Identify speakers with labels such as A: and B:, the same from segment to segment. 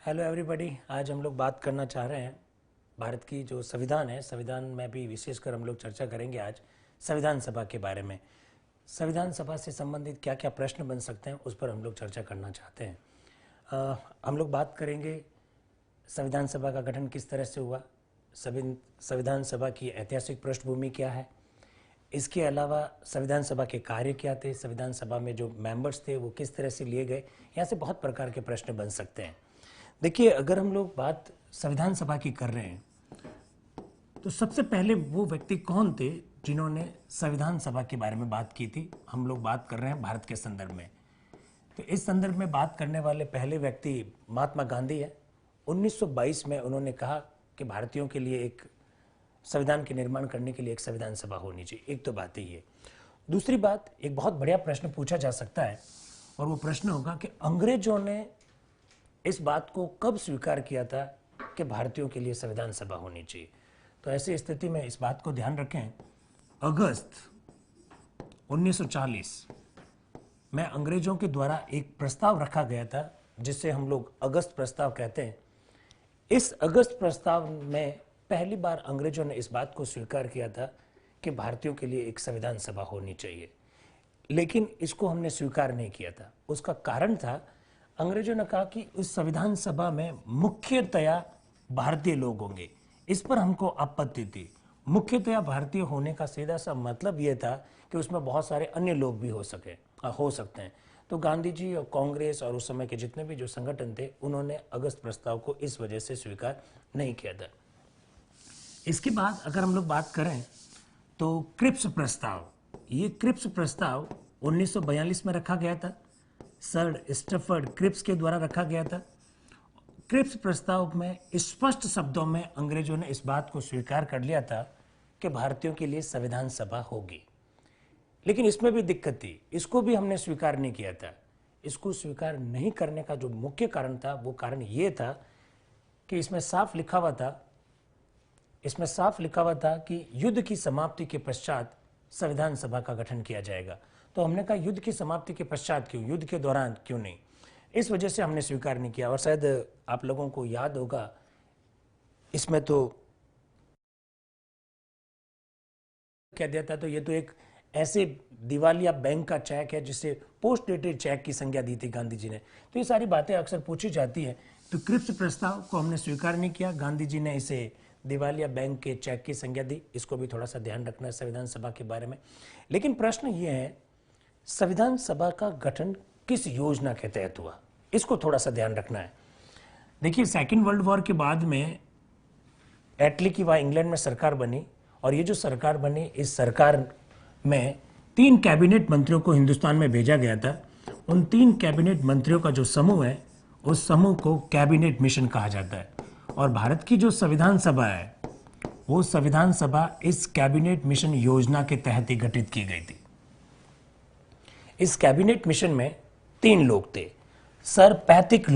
A: Hello everybody. आज हम लोग बात करना चाह रहे हैं भारत की जो संविधान है, संविधान में भी विशेषकर हम लोग चर्चा करेंगे आज संविधान सभा के बारे में। संविधान सभा से संबंधित क्या क्या प्रश्न बन सकते हैं उस पर हम लोग चर्चा करना चाहते हैं। हम लोग बात करेंगे संविधान सभा का गठन किस तरह से हुआ, संविधान सभा की ऐतिहासिक पृष्ठभूमि क्या है, इसके अलावा संविधान सभा के कार्य क्या थे, संविधान सभा में जो मेंबर्स थे वो किस तरह से लिए गए। यहाँ से बहुत प्रकार के प्रश्न बन सकते हैं। देखिए, अगर हम लोग बात संविधान सभा की कर रहे हैं तो सबसे पहले वो व्यक्ति कौन थे जिन्होंने संविधान सभा के बारे में बात की थी। हम लोग बात कर रहे हैं भारत के संदर्भ में, तो इस संदर्भ में बात करने वाले पहले व्यक्ति महात्मा गांधी है। 1922 में उन्होंने कहा कि भारतीयों के लिए एक संविधान के निर्माण करने के लिए एक संविधान सभा होनी चाहिए। एक तो बात ही है। दूसरी बात, एक बहुत बढ़िया प्रश्न पूछा जा सकता है और वो प्रश्न होगा कि अंग्रेजों ने इस बात को कब स्वीकार किया था कि भारतीयों के लिए संविधान सभा होनी चाहिए। तो ऐसी स्थिति में इस बात को ध्यान रखें, अगस्त 1940 में अंग्रेजों के द्वारा एक प्रस्ताव रखा गया था जिसे हम लोग अगस्त प्रस्ताव कहते हैं। इस अगस्त प्रस्ताव में पहली बार अंग्रेजों ने इस बात को स्वीकार किया था कि भारतीयों के लिए एक संविधान सभा होनी चाहिए, लेकिन इसको हमने स्वीकार नहीं किया था। उसका कारण था, अंग्रेजों ने कहा कि उस संविधान सभा में मुख्यतया भारतीय लोग होंगे। इस पर हमको आपत्ति थी। मुख्यतया भारतीय होने का सीधा सा मतलब यह था कि उसमें बहुत सारे अन्य लोग भी हो सकते हैं। तो गांधी जी और कांग्रेस और उस समय के जितने भी जो संगठन थे, उन्होंने अगस्त प्रस्ताव को इस वजह से स्वीकार नहीं किया था। इसके बाद अगर हम लोग बात करें तो क्रिप्स प्रस्ताव, ये क्रिप्स प्रस्ताव 1942 में रखा गया था। सर स्टफर्ड क्रिप्स के द्वारा रखा गया था। क्रिप्स प्रस्ताव में स्पष्ट शब्दों में अंग्रेजों ने इस बात को स्वीकार कर लिया था कि भारतीयों के लिए संविधान सभा होगी, लेकिन इसमें भी दिक्कत थी। इसको भी हमने स्वीकार नहीं किया था। इसको स्वीकार नहीं करने का जो मुख्य कारण था, वो कारण ये था कि इसमें साफ लिखा हुआ था कि युद्ध की समाप्ति के पश्चात संविधान सभा का गठन किया जाएगा। तो हमने कहा युद्ध की समाप्ति के पश्चात क्यों, युद्ध के दौरान क्यों नहीं। इस वजह से हमने स्वीकार नहीं किया। और शायद आप लोगों को याद होगा, इसमें तो कह दिया था, तो ये तो एक ऐसे दिवालिया बैंक का चेक है जिसे पोस्ट डेटेड चेक की संज्ञा दी थी गांधी जी ने। तो ये सारी बातें अक्सर पूछी जाती है। तो क्रिप्स प्रस्ताव को हमने स्वीकार नहीं किया, गांधी जी ने इसे दिवालिया बैंक के चेक की संज्ञा दी। इसको भी थोड़ा सा ध्यान रखना है संविधान सभा के बारे में। लेकिन प्रश्न ये है, संविधान सभा का गठन किस योजना के तहत हुआ, इसको थोड़ा सा ध्यान रखना है। देखिए, सेकेंड वर्ल्ड वॉर के बाद में एटली की वहाँ इंग्लैंड में सरकार बनी, और ये जो सरकार बनी, इस सरकार में 3 कैबिनेट मंत्रियों को हिंदुस्तान में भेजा गया था। उन 3 कैबिनेट मंत्रियों का जो समूह है, उस समूह को कैबिनेट मिशन कहा जाता है। और भारत की जो संविधान सभा है, वो संविधान सभा इस कैबिनेट मिशन योजना के तहत ही गठित की गई थी। इस कैबिनेट मिशन में 3 लोग थे। सर पैट्रिक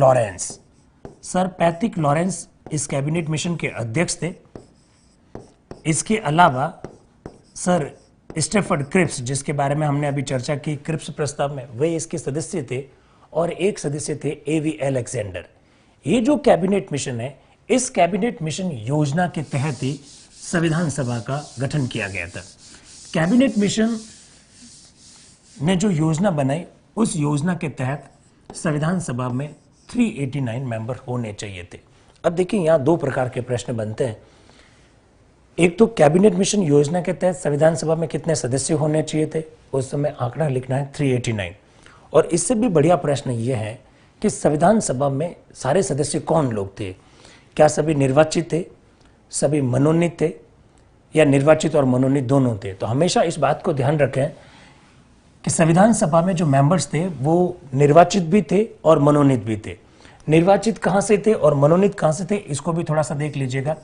A: लॉरेंस इस कैबिनेट मिशन के अध्यक्ष थे। इसके अलावा सर स्टफर्ड क्रिप्स, जिसके बारे में हमने अभी चर्चा की क्रिप्स प्रस्ताव में, वे इसके सदस्य थे। और एक सदस्य थे एवी अलेक्जेंडर। ये जो कैबिनेट मिशन है, इस कैबिनेट मिशन योजना के तहत ही संविधान सभा का गठन किया गया था। कैबिनेट मिशन ने जो योजना बनाई, उस योजना के तहत संविधान सभा में 389 मेंबर होने चाहिए थे। अब देखिए, यहाँ 2 प्रकार के प्रश्न बनते हैं। एक तो कैबिनेट मिशन योजना के तहत संविधान सभा में कितने सदस्य होने चाहिए थे, उस समय आंकड़ा लिखना है 389। और इससे भी बढ़िया प्रश्न यह है कि संविधान सभा में सारे सदस्य कौन लोग थे। क्या सभी निर्वाचित थे, सभी मनोनीत थे, या निर्वाचित और मनोनीत दोनों थे। तो हमेशा इस बात को ध्यान रखें कि संविधान सभा में जो मेंबर्स थे वो निर्वाचित भी थे और मनोनीत भी थे। निर्वाचित कहां से थे और मनोनीत कहां से थे, इसको भी थोड़ा सा देख लीजिएगा।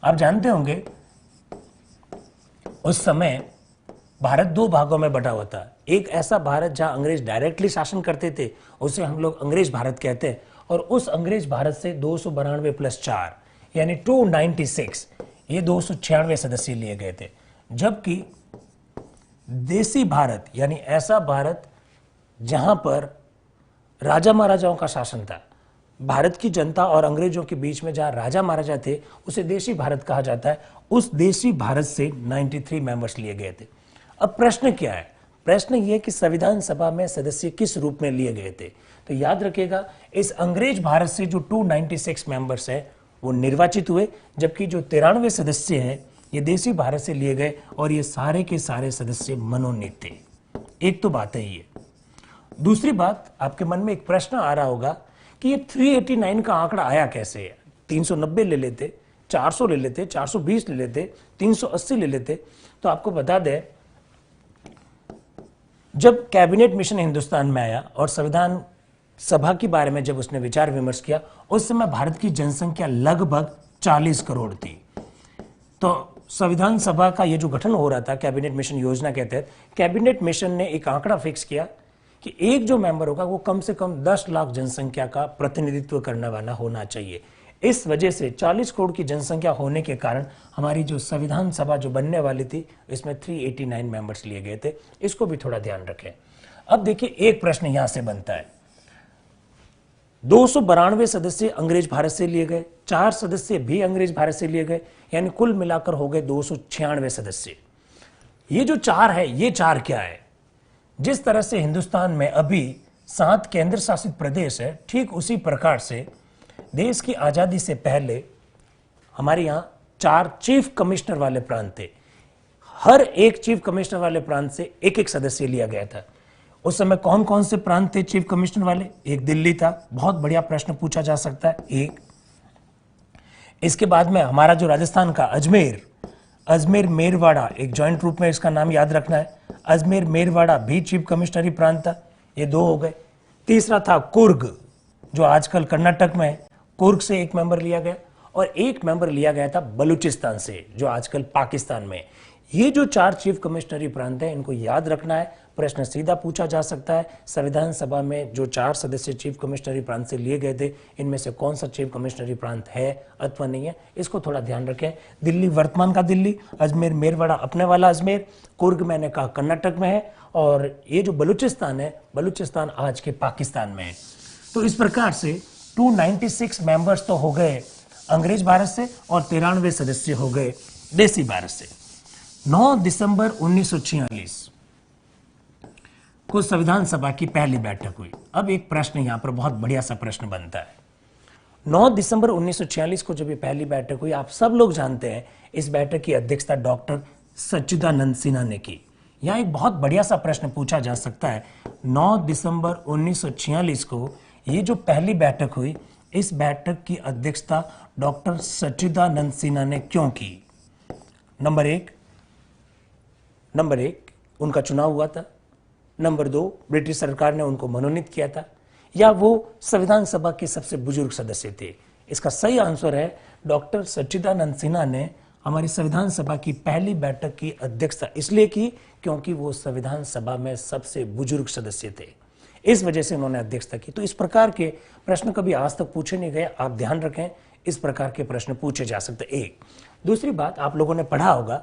A: आप जानते होंगे, उस समय भारत 2 भागों में बटा हुआ था। एक ऐसा भारत जहां अंग्रेज डायरेक्टली शासन करते थे, उसे हम लोग अंग्रेज भारत कहते हैं। और उस अंग्रेज भारत से 292 + 4 यानी 296, ये 296 सदस्य लिए गए थे। जबकि देसी भारत, यानी ऐसा भारत जहां पर राजा महाराजाओं का शासन था, भारत की जनता और अंग्रेजों के बीच में जहां राजा महाराजा थे उसे देशी भारत कहा जाता है, उस देशी भारत से 93 मेंबर्स लिए गए थे। अब प्रश्न क्या है? प्रश्न यह कि संविधान सभा में सदस्य किस रूप में लिए गए थे। तो याद रखिएगा, इस अंग्रेज भारत से जो 296 मेंबर्स हैं वो निर्वाचित हुए, जबकि जो 93 सदस्य हैं ये देशी भारत से लिए गए और ये सारे के सारे सदस्य मनोनीत थे। एक तो बात है ये। दूसरी बात, आपके मन में एक प्रश्न आ रहा होगा कि ये 389 का आंकड़ा आया कैसे है? 390 ले लेते, 400 ले लेते, 420 ले लेते, 380 ले लेते। तो आपको बता दें, जब कैबिनेट मिशन हिंदुस्तान में आया और संविधान सभा के बारे में जब उसने विचार विमर्श किया, उस समय भारत की जनसंख्या लगभग 40 करोड़ थी। तो संविधान सभा का ये जो गठन हो रहा था कैबिनेट मिशन योजना के तहत, कैबिनेट मिशन ने एक आंकड़ा फिक्स किया कि एक जो मेंबर होगा वो कम से कम 10 लाख जनसंख्या का प्रतिनिधित्व करने वाला होना चाहिए। इस वजह से 40 करोड़ की जनसंख्या होने के कारण हमारी जो संविधान सभा जो बनने वाली थी, इसमें 389 मेंबर्स लिए गए थे। इसको भी थोड़ा ध्यान रखें। अब देखिए, एक प्रश्न यहां से बनता है, 292 सदस्य अंग्रेज भारत से लिए गए, 4 सदस्य भी अंग्रेज भारत से लिए गए, यानी कुल मिलाकर हो गए 296 सदस्य। ये जो 4 है, ये 4 क्या है? जिस तरह से हिंदुस्तान में अभी 7 केंद्र शासित प्रदेश है, ठीक उसी प्रकार से देश की आजादी से पहले हमारे यहां 4 चीफ कमिश्नर वाले प्रांत थे। हर एक चीफ कमिश्नर वाले प्रांत से एक एक सदस्य लिया गया था। उस समय कौन कौन से प्रांत थे चीफ कमिश्नर वाले? एक दिल्ली था, बहुत बढ़िया प्रश्न पूछा जा सकता है। एक, इसके बाद में हमारा जो राजस्थान का अजमेर मेरवाड़ा, एक जॉइंट रूप में इसका नाम याद रखना है। अजमेर मेरवाड़ा भी चीफ कमिश्नरी प्रांत था। ये 2 हो गए। तीसरा था कुर्ग, जो आजकल कर्नाटक में है। कुर्ग से एक मेंबर लिया गया और एक मेंबर लिया गया था बलूचिस्तान से, जो आजकल पाकिस्तान में है। ये जो 4 चीफ कमिश्नरी प्रांत हैं, इनको याद रखना है। प्रश्न सीधा पूछा जा सकता है, संविधान सभा में जो 4 सदस्य चीफ कमिश्नरी प्रांत से लिए गए थे, इनमें से कौन सा चीफ कमिश्नरी प्रांत है अथवा नहीं है, इसको थोड़ा ध्यान रखें। दिल्ली वर्तमान का दिल्ली, अजमेर मेरवाड़ा अपने वाला अजमेर, कुर्ग मैंने कहा कर्नाटक में है, और ये जो बलूचिस्तान है, बलूचिस्तान आज के पाकिस्तान में है। तो इस प्रकार से 296 मेंबर्स तो हो गए अंग्रेज भारत से और 93 सदस्य हो गए देसी भारत से। 9 दिसंबर 1946 को संविधान सभा की पहली बैठक हुई। अब एक प्रश्न यहां पर बहुत बढ़िया सा प्रश्न बनता है। 9 दिसंबर 1946 को जब ये पहली बैठक हुई, आप सब लोग जानते हैं इस बैठक की अध्यक्षता डॉक्टर सच्चिदानंद सिन्हा ने की। यहां एक बहुत बढ़िया सा प्रश्न पूछा जा सकता है, 9 दिसंबर 1946 को ये जो पहली बैठक हुई, इस बैठक की अध्यक्षता डॉक्टर सच्चिदानंद सिन्हा ने क्यों की? नंबर एक, उनका चुनाव हुआ था। नंबर 2, ब्रिटिश सरकार ने उनको मनोनीत किया था, या वो संविधान सभा के सबसे बुजुर्ग सदस्य थे। इसका सही आंसर है डॉक्टर सच्चिदानंद सिन्हा ने हमारी संविधान सभा की पहली बैठक की अध्यक्षता इसलिए की क्योंकि वो संविधान सभा में सबसे बुजुर्ग सदस्य थे। इस वजह से उन्होंने अध्यक्षता की। तो इस प्रकार के प्रश्न कभी आज तक पूछे नहीं गए, आप ध्यान रखें, इस प्रकार के प्रश्न पूछे जा सकते। एक दूसरी बात, आप लोगों ने पढ़ा होगा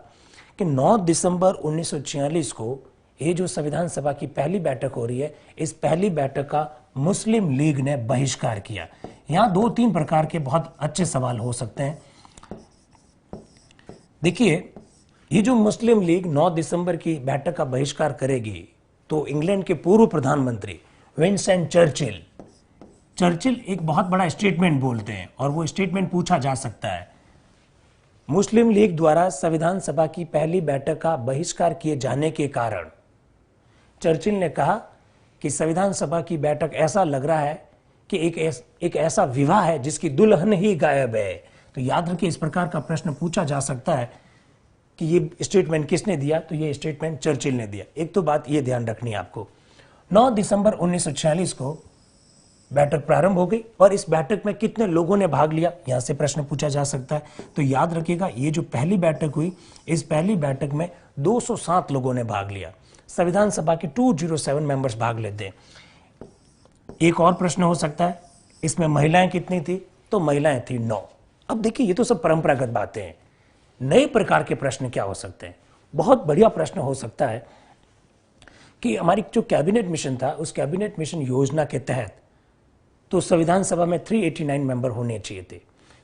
A: कि 9 दिसंबर 1946 को ये जो संविधान सभा की पहली बैठक हो रही है, इस पहली बैठक का मुस्लिम लीग ने बहिष्कार किया। यहां 2-3 प्रकार के बहुत अच्छे सवाल हो सकते हैं। देखिए, ये जो मुस्लिम लीग 9 दिसंबर की बैठक का बहिष्कार करेगी, तो इंग्लैंड के पूर्व प्रधानमंत्री विंस्टन चर्चिल एक बहुत बड़ा स्टेटमेंट बोलते हैं और वो स्टेटमेंट पूछा जा सकता है। मुस्लिम लीग द्वारा संविधान सभा की पहली बैठक का बहिष्कार किए जाने के कारण चर्चिल ने कहा कि संविधान सभा की बैठक ऐसा लग रहा है कि एक ऐसा विवाह है जिसकी दुल्हन ही गायब है। तो याद रखिए, इस प्रकार का प्रश्न पूछा जा सकता है कि ये स्टेटमेंट किसने दिया, तो ये स्टेटमेंट चर्चिल ने दिया। एक तो बात ये ध्यान रखनी है आपको। 9 दिसंबर 1946 को बैठक प्रारंभ हो गई और इस बैठक में कितने लोगों ने भाग लिया, यहां से प्रश्न पूछा जा सकता है। तो याद रखिएगा, ये जो पहली बैठक हुई, इस पहली बैठक में 207 लोगों ने भाग लिया। संविधान सभा के 207 मेंबर्स भाग लेते हैं। एक और प्रश्न हो सकता है, इसमें महिलाएं कितनी थी, तो महिलाएं थी 9। अब देखिए, ये तो सब परंपरागत बातें हैं। नए प्रकार के प्रश्न क्या हो सकते हैं? बहुत बढ़िया प्रश्न हो सकता है कि हमारी जो कैबिनेट मिशन था, उस कैबिनेट मिशन योजना के तहत तो संविधान सभा में 389 मेंबर होने चाहिए थे।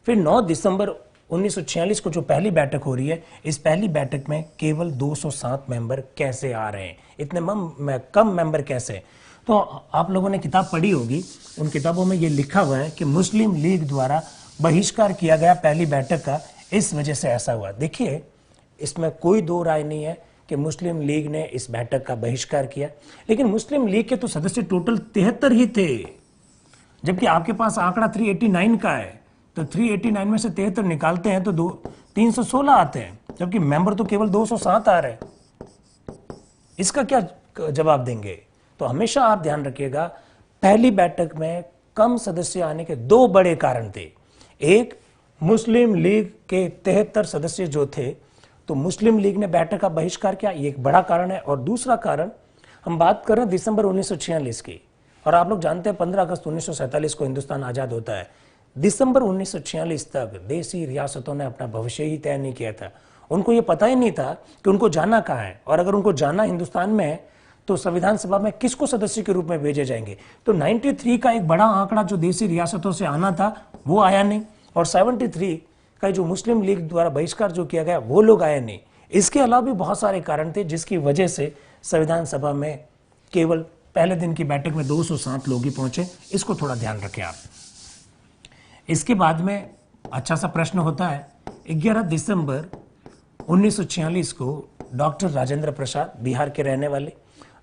A: फिर 9 दिसंबर 1946 को जो पहली बैठक हो रही है, इस पहली बैठक में केवल 207 मेंबर कैसे आ रहे हैं, इतने कम मेंबर कैसे? तो आप लोगों ने किताब पढ़ी होगी, उन किताबों में ये लिखा हुआ है कि मुस्लिम लीग द्वारा बहिष्कार किया गया पहली बैठक का, इस वजह से ऐसा हुआ। देखिए, इसमें कोई दो राय नहीं है कि मुस्लिम लीग ने इस बैठक का बहिष्कार किया, लेकिन मुस्लिम लीग के तो सदस्य टोटल 73 ही थे, जबकि आपके पास आंकड़ा 389 का है। तो 389 में से 73 निकालते हैं तो 316 आते हैं, जबकि मेंबर तो केवल 207 आ रहे हैं। इसका क्या जवाब देंगे? तो हमेशा आप ध्यान रखिएगा, पहली बैठक में कम सदस्य आने के दो बड़े कारण थे। एक, मुस्लिम लीग के 73 सदस्य जो थे, तो मुस्लिम लीग ने बैठक का बहिष्कार किया, ये एक बड़ा कारण है। और दूसरा कारण, हम बात कर रहे हैं दिसंबर 1946 की, और आप लोग जानते हैं 15 अगस्त 1947 को हिंदुस्तान आजाद होता है। दिसंबर 1946 तक देसी रियासतों ने अपना भविष्य ही तय नहीं किया था। उनको ये पता ही नहीं था कि उनको जाना कहाँ है, और अगर उनको जाना हिंदुस्तान में है तो संविधान सभा में किसको सदस्य के रूप में भेजे जाएंगे। तो 93 का एक बड़ा आंकड़ा जो देसी रियासतों से आना था वो आया नहीं, और 73 का जो मुस्लिम लीग द्वारा बहिष्कार जो किया गया वो लोग आए नहीं। इसके अलावा भी बहुत सारे कारण थे जिसकी वजह से संविधान सभा में केवल पहले दिन की बैठक में 207 लोग ही पहुंचे। इसको थोड़ा ध्यान रखें आप। इसके बाद में अच्छा सा प्रश्न होता है, 11 दिसंबर 1946 को डॉक्टर राजेंद्र प्रसाद, बिहार के रहने वाले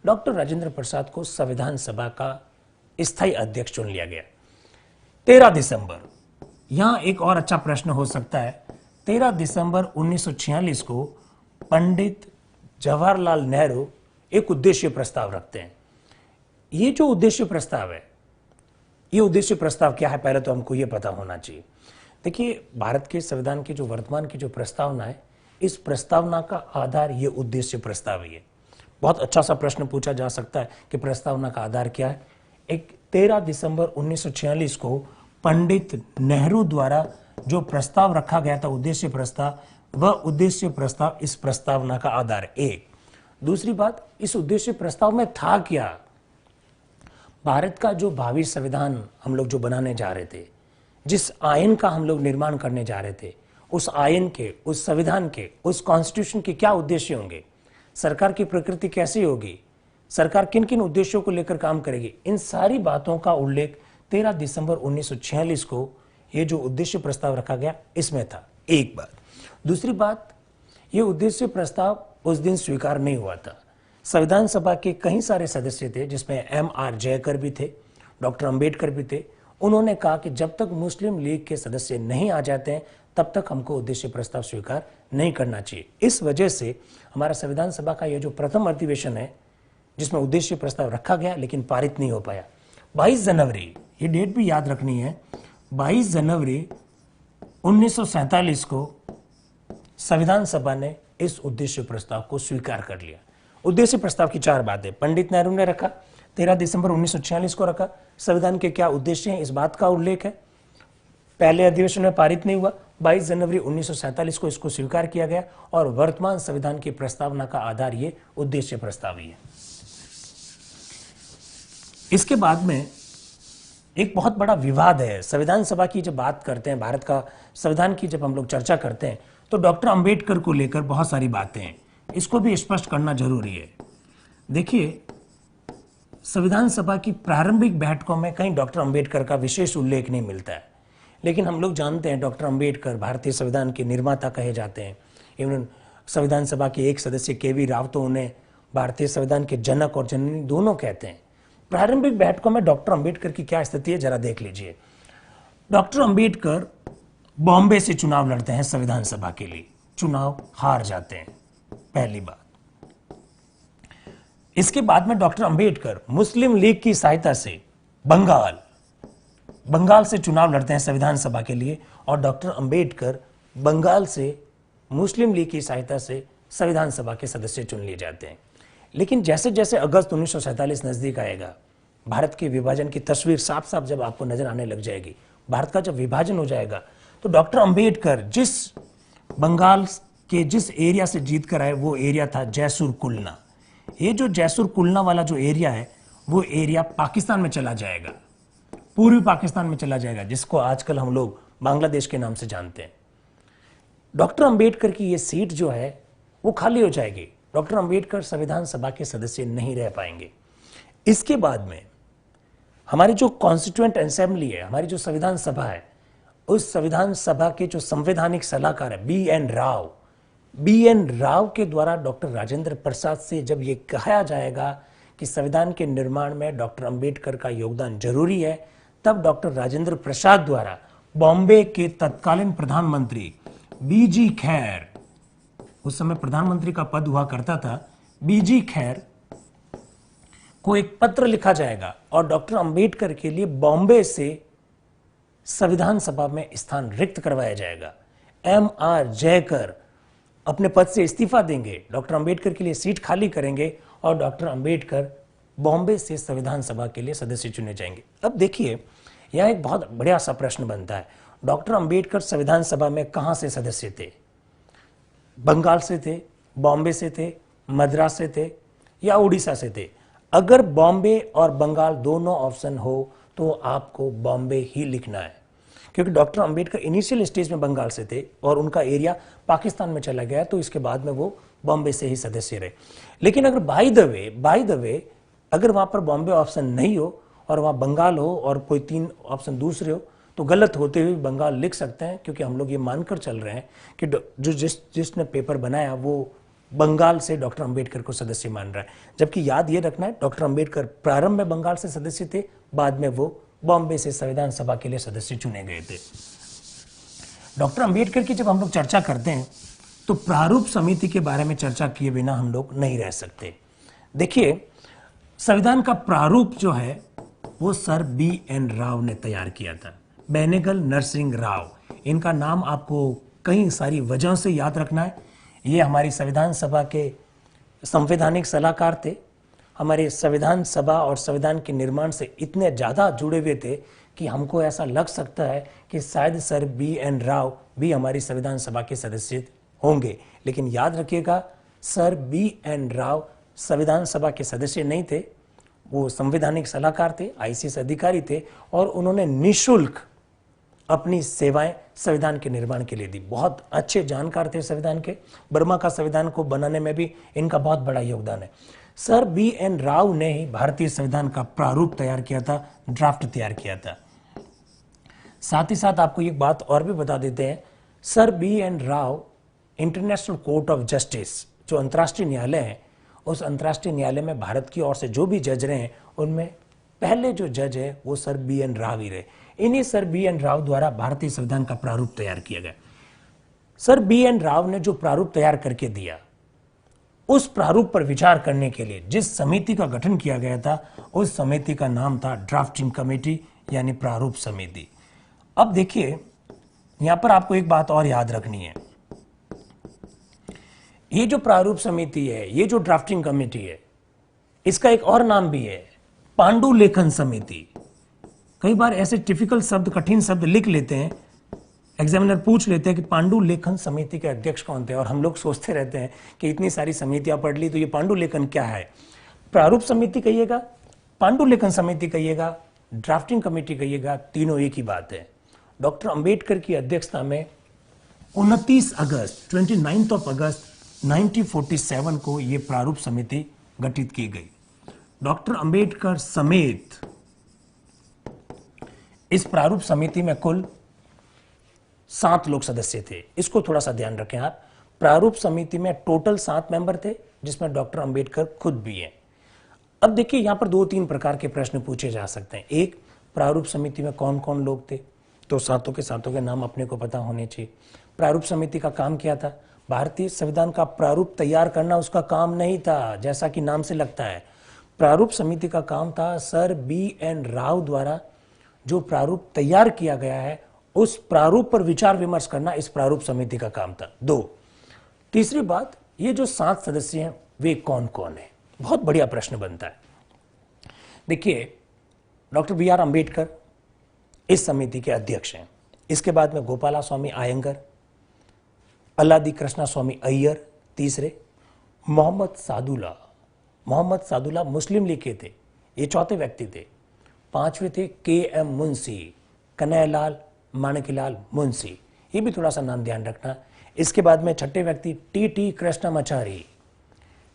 A: डॉक्टर राजेंद्र प्रसाद को संविधान सभा का स्थायी अध्यक्ष चुन लिया गया। 13 दिसंबर, यहां एक और अच्छा प्रश्न हो सकता है, 13 दिसंबर 1946 को पंडित जवाहरलाल नेहरू एक उद्देश्य प्रस्ताव रखते हैं। ये जो उद्देश्य प्रस्ताव है, ये उद्देश्य प्रस्ताव क्या है, पहले तो हमको ये पता होना चाहिए। देखिए, भारत के संविधान की जो वर्तमान की जो प्रस्तावना है, इस प्रस्तावना का आधार ये उद्देश्य प्रस्ताव है। बहुत अच्छा सा प्रश्न पूछा जा सकता है कि प्रस्तावना का आधार क्या है। एक 13 दिसंबर 1946 को पंडित नेहरू द्वारा जो प्रस्ताव रखा गया था, उद्देश्य प्रस्ताव, वह उद्देश्य प्रस्ताव इस प्रस्तावना का आधार है। एक दूसरी बात, इस उद्देश्य प्रस्ताव में था क्या? भारत का जो भावी संविधान हम लोग जो बनाने जा रहे थे, जिस आयन का हम लोग निर्माण करने जा रहे थे, उस आयन के, उस संविधान के, उस कॉन्स्टिट्यूशन के क्या उद्देश्य होंगे, सरकार की प्रकृति कैसी होगी, सरकार किन किन उद्देश्यों को लेकर काम करेगी, इन सारी बातों का उल्लेख 13 दिसंबर 1946 को ये जो उद्देश्य प्रस्ताव रखा गया इसमें था। एक बात। दूसरी बात, ये उद्देश्य प्रस्ताव उस दिन स्वीकार नहीं हुआ था। संविधान सभा के कई सारे सदस्य थे, जिसमें M.R. जयकर भी थे, डॉक्टर अंबेडकर भी थे। उन्होंने कहा कि जब तक मुस्लिम लीग के सदस्य नहीं आ जाते हैं तब तक हमको उद्देश्य प्रस्ताव स्वीकार नहीं करना चाहिए। इस वजह से हमारा संविधान सभा का यह जो प्रथम अधिवेशन है, जिसमें उद्देश्य प्रस्ताव रखा गया लेकिन पारित नहीं हो पाया, 22 जनवरी, ये डेट भी याद रखनी है, 22 जनवरी 1947 को संविधान सभा ने इस उद्देश्य प्रस्ताव को स्वीकार कर लिया। उद्देश्य प्रस्ताव की चार बातें पंडित नेहरू ने रखा, 13 दिसंबर 1946 को रखा। संविधान के क्या उद्देश्य हैं, इस बात का उल्लेख है। पहले अधिवेशन में पारित नहीं हुआ, 22 जनवरी 1947 को इसको स्वीकार किया गया, और वर्तमान संविधान की प्रस्तावना का आधार ये उद्देश्य प्रस्ताव ही है। इसके बाद में एक बहुत बड़ा विवाद है। संविधान सभा की जब बात करते हैं, भारत का संविधान की जब हम लोग चर्चा करते हैं, तो डॉक्टर अंबेडकर को लेकर बहुत सारी बातें हैं, इसको भी स्पष्ट करना जरूरी है। देखिए, संविधान सभा की प्रारंभिक बैठकों में कहीं डॉक्टर अंबेडकर का विशेष उल्लेख नहीं मिलता है, लेकिन हम लोग जानते हैं डॉक्टर अंबेडकर भारतीय संविधान के निर्माता कहे जाते हैं। इवन संविधान सभा के एक सदस्य के.वी. राव तो उन्हें भारतीय संविधान के जनक और जननी दोनों कहते हैं। प्रारंभिक बैठकों में डॉक्टर अंबेडकर की क्या स्थिति है, जरा देख लीजिए। डॉक्टर अंबेडकर बॉम्बे से चुनाव लड़ते हैं संविधान सभा के लिए, चुनाव हार जाते हैं, पहली बात। इसके बाद में डॉक्टर अंबेडकर मुस्लिम लीग की सहायता से बंगाल से चुनाव लड़ते हैं संविधान सभा के लिए, और डॉक्टर अंबेडकर बंगाल से मुस्लिम लीग की सहायता से संविधान सभा के सदस्य चुन लिए जाते हैं। लेकिन जैसे जैसे अगस्त 1947 नजदीक आएगा, भारत के विभाजन की तस्वीर साफ साफ जब आपको नजर आने लग जाएगी, भारत का जब विभाजन हो जाएगा, तो डॉक्टर अंबेडकर जिस बंगाल के जिस एरिया से जीत कर आए वो एरिया था जैसुर कुलना। ये जो जैसुर कुलना वाला जो एरिया है, वो एरिया पाकिस्तान में चला जाएगा। पूर्वी पाकिस्तान में चला जाएगा, जिसको आजकल हम लोग बांग्लादेश के नाम से जानते हैं। डॉक्टर अंबेडकर की ये सीट जो है वो खाली हो जाएगी। डॉक्टर अंबेडकर संविधान सभा के सदस्य नहीं रह पाएंगे। इसके बाद में हमारी जो कॉन्स्टिट्यूएंट असेंबली है, हमारी जो संविधान सभा है, उस संविधान सभा के जो संवैधानिक सलाहकार है बी एन राव के द्वारा डॉक्टर राजेंद्र प्रसाद से जब ये कहा जाएगा कि संविधान के निर्माण में डॉक्टर अंबेडकर का योगदान जरूरी है, तब डॉक्टर राजेंद्र प्रसाद द्वारा बॉम्बे के तत्कालीन प्रधानमंत्री बीजी खैर, उस समय प्रधानमंत्री का पद हुआ करता था, बीजी खैर को एक पत्र लिखा जाएगा और डॉक्टर अंबेडकर के लिए बॉम्बे से संविधान सभा में स्थान रिक्त करवाया जाएगा। M.R. जयकर अपने पद से इस्तीफा देंगे, डॉक्टर अंबेडकर के लिए सीट खाली करेंगे और डॉक्टर अंबेडकर बॉम्बे से संविधान सभा के लिए सदस्य चुने जाएंगे। अब देखिए, यह एक बहुत बढ़िया सा प्रश्न बनता है, डॉक्टर अंबेडकर संविधान सभा में कहां से सदस्य थे? बंगाल से थे, बॉम्बे से थे, मद्रास से थे या उड़ीसा से थे? अगर बॉम्बे और बंगाल दोनों ऑप्शन हो तो आपको बॉम्बे ही लिखना है, क्योंकि डॉक्टर अंबेडकर इनिशियल स्टेज में बंगाल से थे और उनका एरिया पाकिस्तान में चला गया, तो इसके बाद में वो बॉम्बे से ही सदस्य रहे। लेकिन अगर बाय द वे अगर वहां पर बॉम्बे ऑप्शन नहीं हो और वहां बंगाल हो और कोई 3 ऑप्शन दूसरे हो, तो गलत होते हुए बंगाल लिख सकते हैं, क्योंकि हम लोग ये मानकर चल रहे हैं कि जिसने पेपर बनाया वो बंगाल से डॉक्टर अंबेडकर को सदस्य मान रहा है। जबकि याद ये रखना है, डॉक्टर अंबेडकर प्रारंभ में बंगाल से सदस्य थे, बाद में वो बॉम्बे से संविधान सभा के लिए सदस्य चुने गए थे। डॉक्टर अंबेडकर की जब हम लोग चर्चा करते हैं तो प्रारूप समिति के बारे में चर्चा किए बिना हम लोग नहीं रह सकते। देखिए, संविधान का प्रारूप जो है वो सर B.N. राव ने तैयार किया था। बेनेगल नरसिंह राव, इनका नाम आपको कई सारी वजहों से याद रखना है। ये हमारी संविधान सभा के संवैधानिक सलाहकार थे। हमारे संविधान सभा और संविधान के निर्माण से इतने ज़्यादा जुड़े हुए थे कि हमको ऐसा लग सकता है कि शायद सर B.N. राव भी हमारी संविधान सभा के सदस्य होंगे। लेकिन याद रखिएगा, सर B.N. राव संविधान सभा के सदस्य नहीं थे, वो संवैधानिक सलाहकार थे, ICS अधिकारी थे और उन्होंने निःशुल्क अपनी सेवाएं संविधान के निर्माण के लिए दी। बहुत अच्छे जानकार थे संविधान के। बर्मा का संविधान को बनाने में भी इनका बहुत बड़ा योगदान है। Sir B.N. राव ने ही भारतीय संविधान का प्रारूप तैयार किया था, ड्राफ्ट तैयार किया था। साथ ही साथ आपको एक बात और भी बता देते हैं, sir B.N. Rao international court of justice, जो अंतर्राष्ट्रीय न्यायालय है, उस अंतर्राष्ट्रीय न्यायालय में भारत की ओर से जो भी जज रहे हैं, उनमें पहले जो जज है वो सर B.N. राव ही रहे। इन्हीं सर B.N. राव द्वारा भारतीय संविधान का प्रारूप तैयार किया गया। Sir B.N. राव ने जो प्रारूप तैयार करके दिया, उस प्रारूप पर विचार करने के लिए जिस समिति का गठन किया गया था, उस समिति का नाम था ड्राफ्टिंग कमेटी, यानी प्रारूप समिति। अब देखिए, यहां पर आपको एक बात और याद रखनी है, ये जो प्रारूप समिति है, ये जो ड्राफ्टिंग कमेटी है, इसका एक और नाम भी है, पांडुलेखन समिति। कई बार ऐसे टिपिकल शब्द, कठिन शब्द लिख लेते हैं, एग्जामिनर पूछ लेते हैं कि पांडुलेखन समिति के अध्यक्ष कौन थे, और हम लोग सोचते रहते हैं कि इतनी सारी समितियां पढ़ ली तो ये पांडुलेखन क्या है। प्रारूप समिति कहिएगा, पांडुलेखन समिति कहिएगा, ड्राफ्टिंग कमेटी कहिएगा, तीनों एक ही बात है। डॉक्टर अंबेडकर की अध्यक्षता में 29 अगस्त 1947 को यह प्रारूप समिति गठित की गई। डॉक्टर अंबेडकर समेत इस प्रारूप समिति में कुल 7 लोग सदस्य थे। इसको थोड़ा सा ध्यान रखें आप। प्रारूप समिति में टोटल 7 मेंबर थे, जिसमें डॉक्टर अंबेडकर खुद भी हैं। अब देखिए, यहां पर 2-3 प्रकार के प्रश्न पूछे जा सकते हैं। एक, प्रारूप समिति में कौन कौन लोग थे, तो सातों के नाम अपने को पता होने चाहिए। प्रारूप समिति का काम क्या था? भारतीय संविधान का प्रारूप तैयार करना उसका काम नहीं था, जैसा कि नाम से लगता है। प्रारूप समिति का काम था सर B.N. राव द्वारा जो प्रारूप तैयार किया गया है, उस प्रारूप पर विचार विमर्श करना इस प्रारूप समिति का काम था। 2, तीसरी बात, ये जो 7 सदस्य हैं वे कौन कौन है? बहुत बढ़िया प्रश्न बनता है। देखिए, डॉक्टर B.R. अंबेडकर इस समिति के अध्यक्ष हैं। इसके बाद में गोपाला स्वामी आयंगर, अल्लादी कृष्णा स्वामी अय्यर तीसरे, मोहम्मद सादुल्ला मुस्लिम लीग के थे, ये चौथे व्यक्ति थे। 5वें थे के.एम. मुंशी, कन्हैयालाल माणिक्यलाल मुंशी, ये भी थोड़ा सा नाम ध्यान रखना। इसके बाद में 6ठे व्यक्ति टी.टी. कृष्णमाचारी।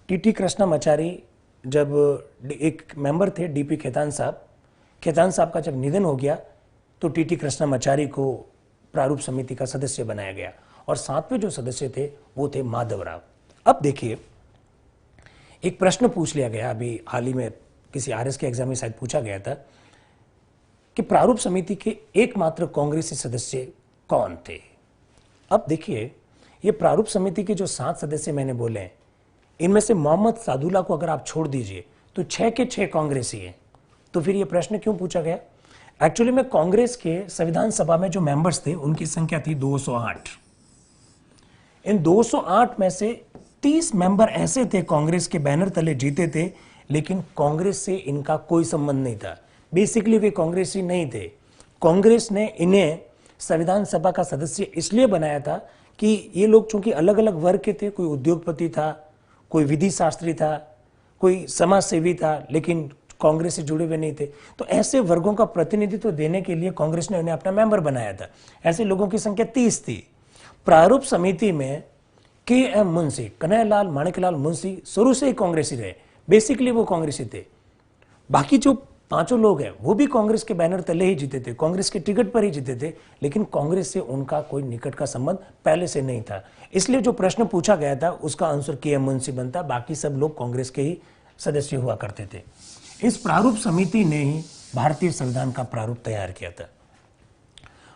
A: टी.टी. कृष्णमाचारी जब एक मेंबर थे डी.पी. खेतान साहब का जब निधन हो गया तो टी.टी. कृष्णमाचारी को प्रारूप समिति का सदस्य बनाया गया। और 7वें जो सदस्य थे वो थे माधवराव। अब देखिए, एक प्रश्न पूछ लिया गया अभी हाल ही में, किसी आरएस के एग्जाम में शायद पूछा गया था कि प्रारूप समिति के एकमात्र कांग्रेसी सदस्य कौन थे। अब देखिए, ये प्रारूप समिति के जो 7 सदस्य मैंने बोले हैं, इनमें से मोहम्मद सादुल्ला को अगर आप छोड़ दीजिए तो 6 के 6 कांग्रेसी हैं। तो फिर ये प्रश्न क्यों पूछा गया? एक्चुअली में कांग्रेस के संविधान सभा में जो मेंबर्स थे उनकी संख्या थी 208। इन 208 में से 30 मेंबर ऐसे थे कांग्रेस के बैनर तले जीते थे, लेकिन कांग्रेस से इनका कोई संबंध नहीं था। बेसिकली वे कांग्रेसी नहीं थे। कांग्रेस ने इन्हें संविधान सभा का सदस्य इसलिए बनाया था कि ये लोग चूंकि अलग अलग वर्ग के थे, कोई उद्योगपति था, कोई विधि शास्त्री था, कोई समाज सेवी था, लेकिन कांग्रेस से जुड़े हुए नहीं थे। तो ऐसे वर्गों का प्रतिनिधित्व देने के लिए कांग्रेस ने उन्हें अपना मेंबर बनाया था। ऐसे लोगों की संख्या 30 थी। प्रारूप समिति में के.एम. मुंशी, कन्हैयालाल माणिक्यलाल मुंशी शुरू से ही कांग्रेसी रहे, बेसिकली वो कांग्रेसी थे। बाकी जो 5 लोग हैं वो भी कांग्रेस के बैनर तले ही जीते थे, कांग्रेस के टिकट पर ही जीते थे, लेकिन कांग्रेस से उनका कोई निकट का संबंध पहले से नहीं था। इसलिए जो प्रश्न पूछा गया था उसका आंसर के.एम. मुंशी बनता, बाकी सब लोग कांग्रेस के ही सदस्य हुआ करते थे। इस प्रारूप समिति ने ही भारतीय संविधान का प्रारूप तैयार किया था।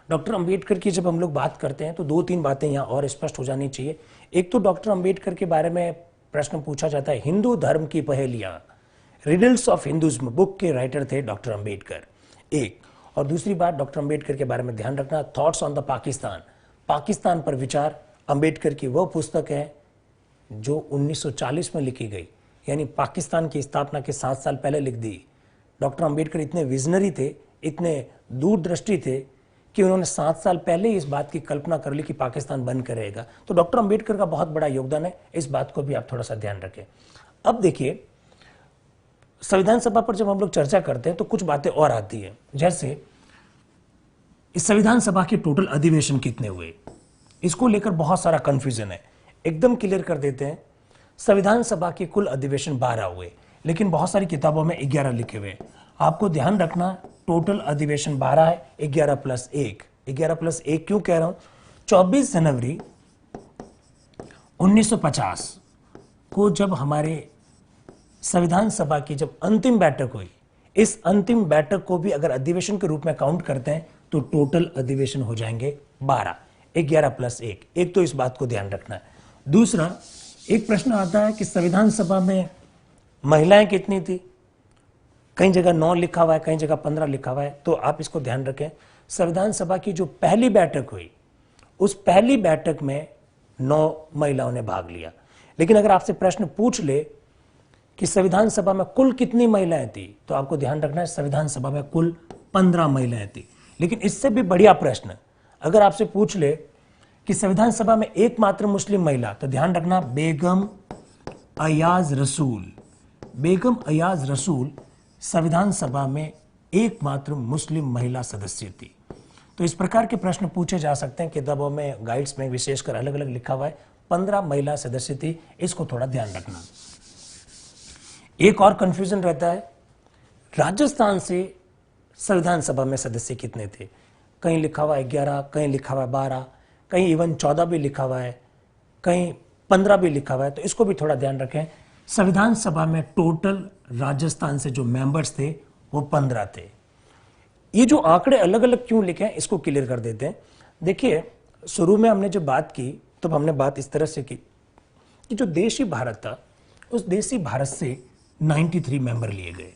A: डॉक्टर अंबेडकर की जब हम लोग बात करते हैं तो 2-3 बातें यहाँ और स्पष्ट हो जानी चाहिए। एक तो डॉक्टर अंबेडकर के बारे में प्रश्न पूछा जाता है, हिंदू धर्म की पहेलियां, रिडल्स ऑफ हिंदुज्म बुक के राइटर थे डॉक्टर अंबेडकर, एक। और दूसरी बात, डॉक्टर अंबेडकर के बारे में ध्यान रखना, थॉट्स ऑन द पाकिस्तान पर विचार अंबेडकर की वह पुस्तक है जो 1940 में लिखी गई, यानी पाकिस्तान की स्थापना के 7 साल पहले लिख दी। डॉक्टर अंबेडकर इतने विजनरी थे, इतने दूरदृष्टि थे कि उन्होंने 7 साल पहले इस बात की कल्पना कर ली कि पाकिस्तान बन कर रहेगा। तो डॉक्टर अंबेडकर का बहुत बड़ा योगदान है, इस बात को भी आप थोड़ा सा ध्यान रखें। अब देखिए, संविधान सभा पर जब हम लोग चर्चा करते हैं तो कुछ बातें और आती है, जैसे इस संविधान सभा के टोटल अधिवेशन कितने हुए, इसको लेकर बहुत सारा कंफ्यूजन है। एकदम क्लियर कर देते हैं, संविधान सभा के कुल अधिवेशन 12 हुए, लेकिन बहुत सारी किताबों में 11 लिखे हुए। आपको ध्यान रखना, टोटल अधिवेशन 12 है, 11 + 1। 11 + 1 क्यों कह रहा हूं? 24 जनवरी 1950 को जब हमारे संविधान सभा की जब अंतिम बैठक हुई, इस अंतिम बैठक को भी अगर अधिवेशन के रूप में काउंट करते हैं तो टोटल अधिवेशन हो जाएंगे 12। 11 + 1, एक तो इस बात को ध्यान रखना है। दूसरा, एक प्रश्न आता है कि संविधान सभा में महिलाएं कितनी थी? कई जगह 9 लिखा हुआ है, कई जगह 15 लिखा हुआ है, तो आप इसको ध्यान रखें। संविधान सभा की जो पहली बैठक हुई, उस पहली बैठक में 9 महिलाओं ने भाग लिया। लेकिन अगर आपसे प्रश्न पूछ ले कि संविधान सभा में कुल कितनी महिलाएं थी, तो आपको ध्यान रखना है संविधान सभा में कुल 15 महिलाएं थी। लेकिन इससे भी बढ़िया प्रश्न अगर आपसे पूछ ले कि संविधान सभा में एकमात्र मुस्लिम महिला, तो ध्यान रखना बेगम अयाज रसूल। बेगम अयाज रसूल संविधान सभा में एकमात्र मुस्लिम महिला सदस्य थी। तो इस प्रकार के प्रश्न पूछे जा सकते हैं, किताबों में, गाइड्स में विशेषकर अलग अलग लिखा हुआ है 15 महिला सदस्य थी, इसको थोड़ा ध्यान रखना। एक और कंफ्यूजन रहता है, राजस्थान से संविधान सभा में सदस्य कितने थे? कहीं लिखा हुआ है 11, कहीं लिखा हुआ है 12, कहीं इवन 14 भी लिखा हुआ है, कहीं 15 भी लिखा हुआ है, तो इसको भी थोड़ा ध्यान रखें। संविधान सभा में टोटल राजस्थान से जो मेंबर्स थे वो 15 थे। ये जो आंकड़े अलग अलग क्यों लिखे हैं इसको क्लियर कर देते हैं। देखिए, शुरू में हमने जब बात की तो हमने बात इस तरह से की कि जो देशी भारत था, उस देशी भारत से 93 मेंबर लिए गए।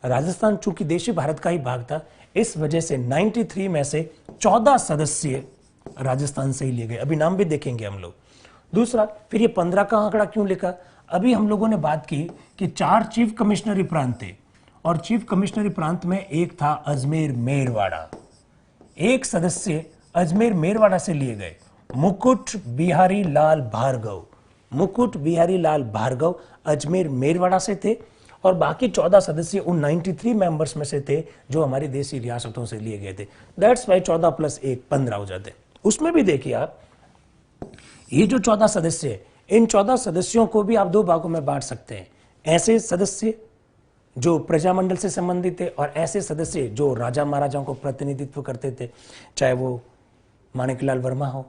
A: राजस्थान चूंकि देशी भारत का ही भाग था, इस वजह से 93 में से 14 सदस्य राजस्थान से ही लिए गए। अभी नाम भी देखेंगे हम लोग। दूसरा, फिर ये 15 का आंकड़ा क्यों लिखा? अभी हम लोगों ने बात की कि 4 चीफ कमिश्नरी प्रांत थे, और चीफ कमिश्नरी प्रांत में एक था अजमेर मेरवाड़ा। एक सदस्य अजमेर मेरवाड़ा से लिए गए, मुकुट बिहारी लाल भार्गव। मुकुट बिहारी लाल भार्गव अजमेर मेरवाड़ा से थे, और बाकी 14 सदस्य उन 93 मेंबर्स में से थे जो हमारी देशी रियासतों से लिए गए थे। दैट्स वाई 14 + 1 15 हो जाते। उसमें भी देखिए आप, ये जो 14 सदस्य है, इन 14 सदस्यों को भी आप दो भागों में बांट सकते हैं। ऐसे सदस्य जो प्रजामंडल से संबंधित थे और ऐसे सदस्य जो राजा महाराजाओं को प्रतिनिधित्व करते थे, चाहे वो माणिकलाल वर्मा हो,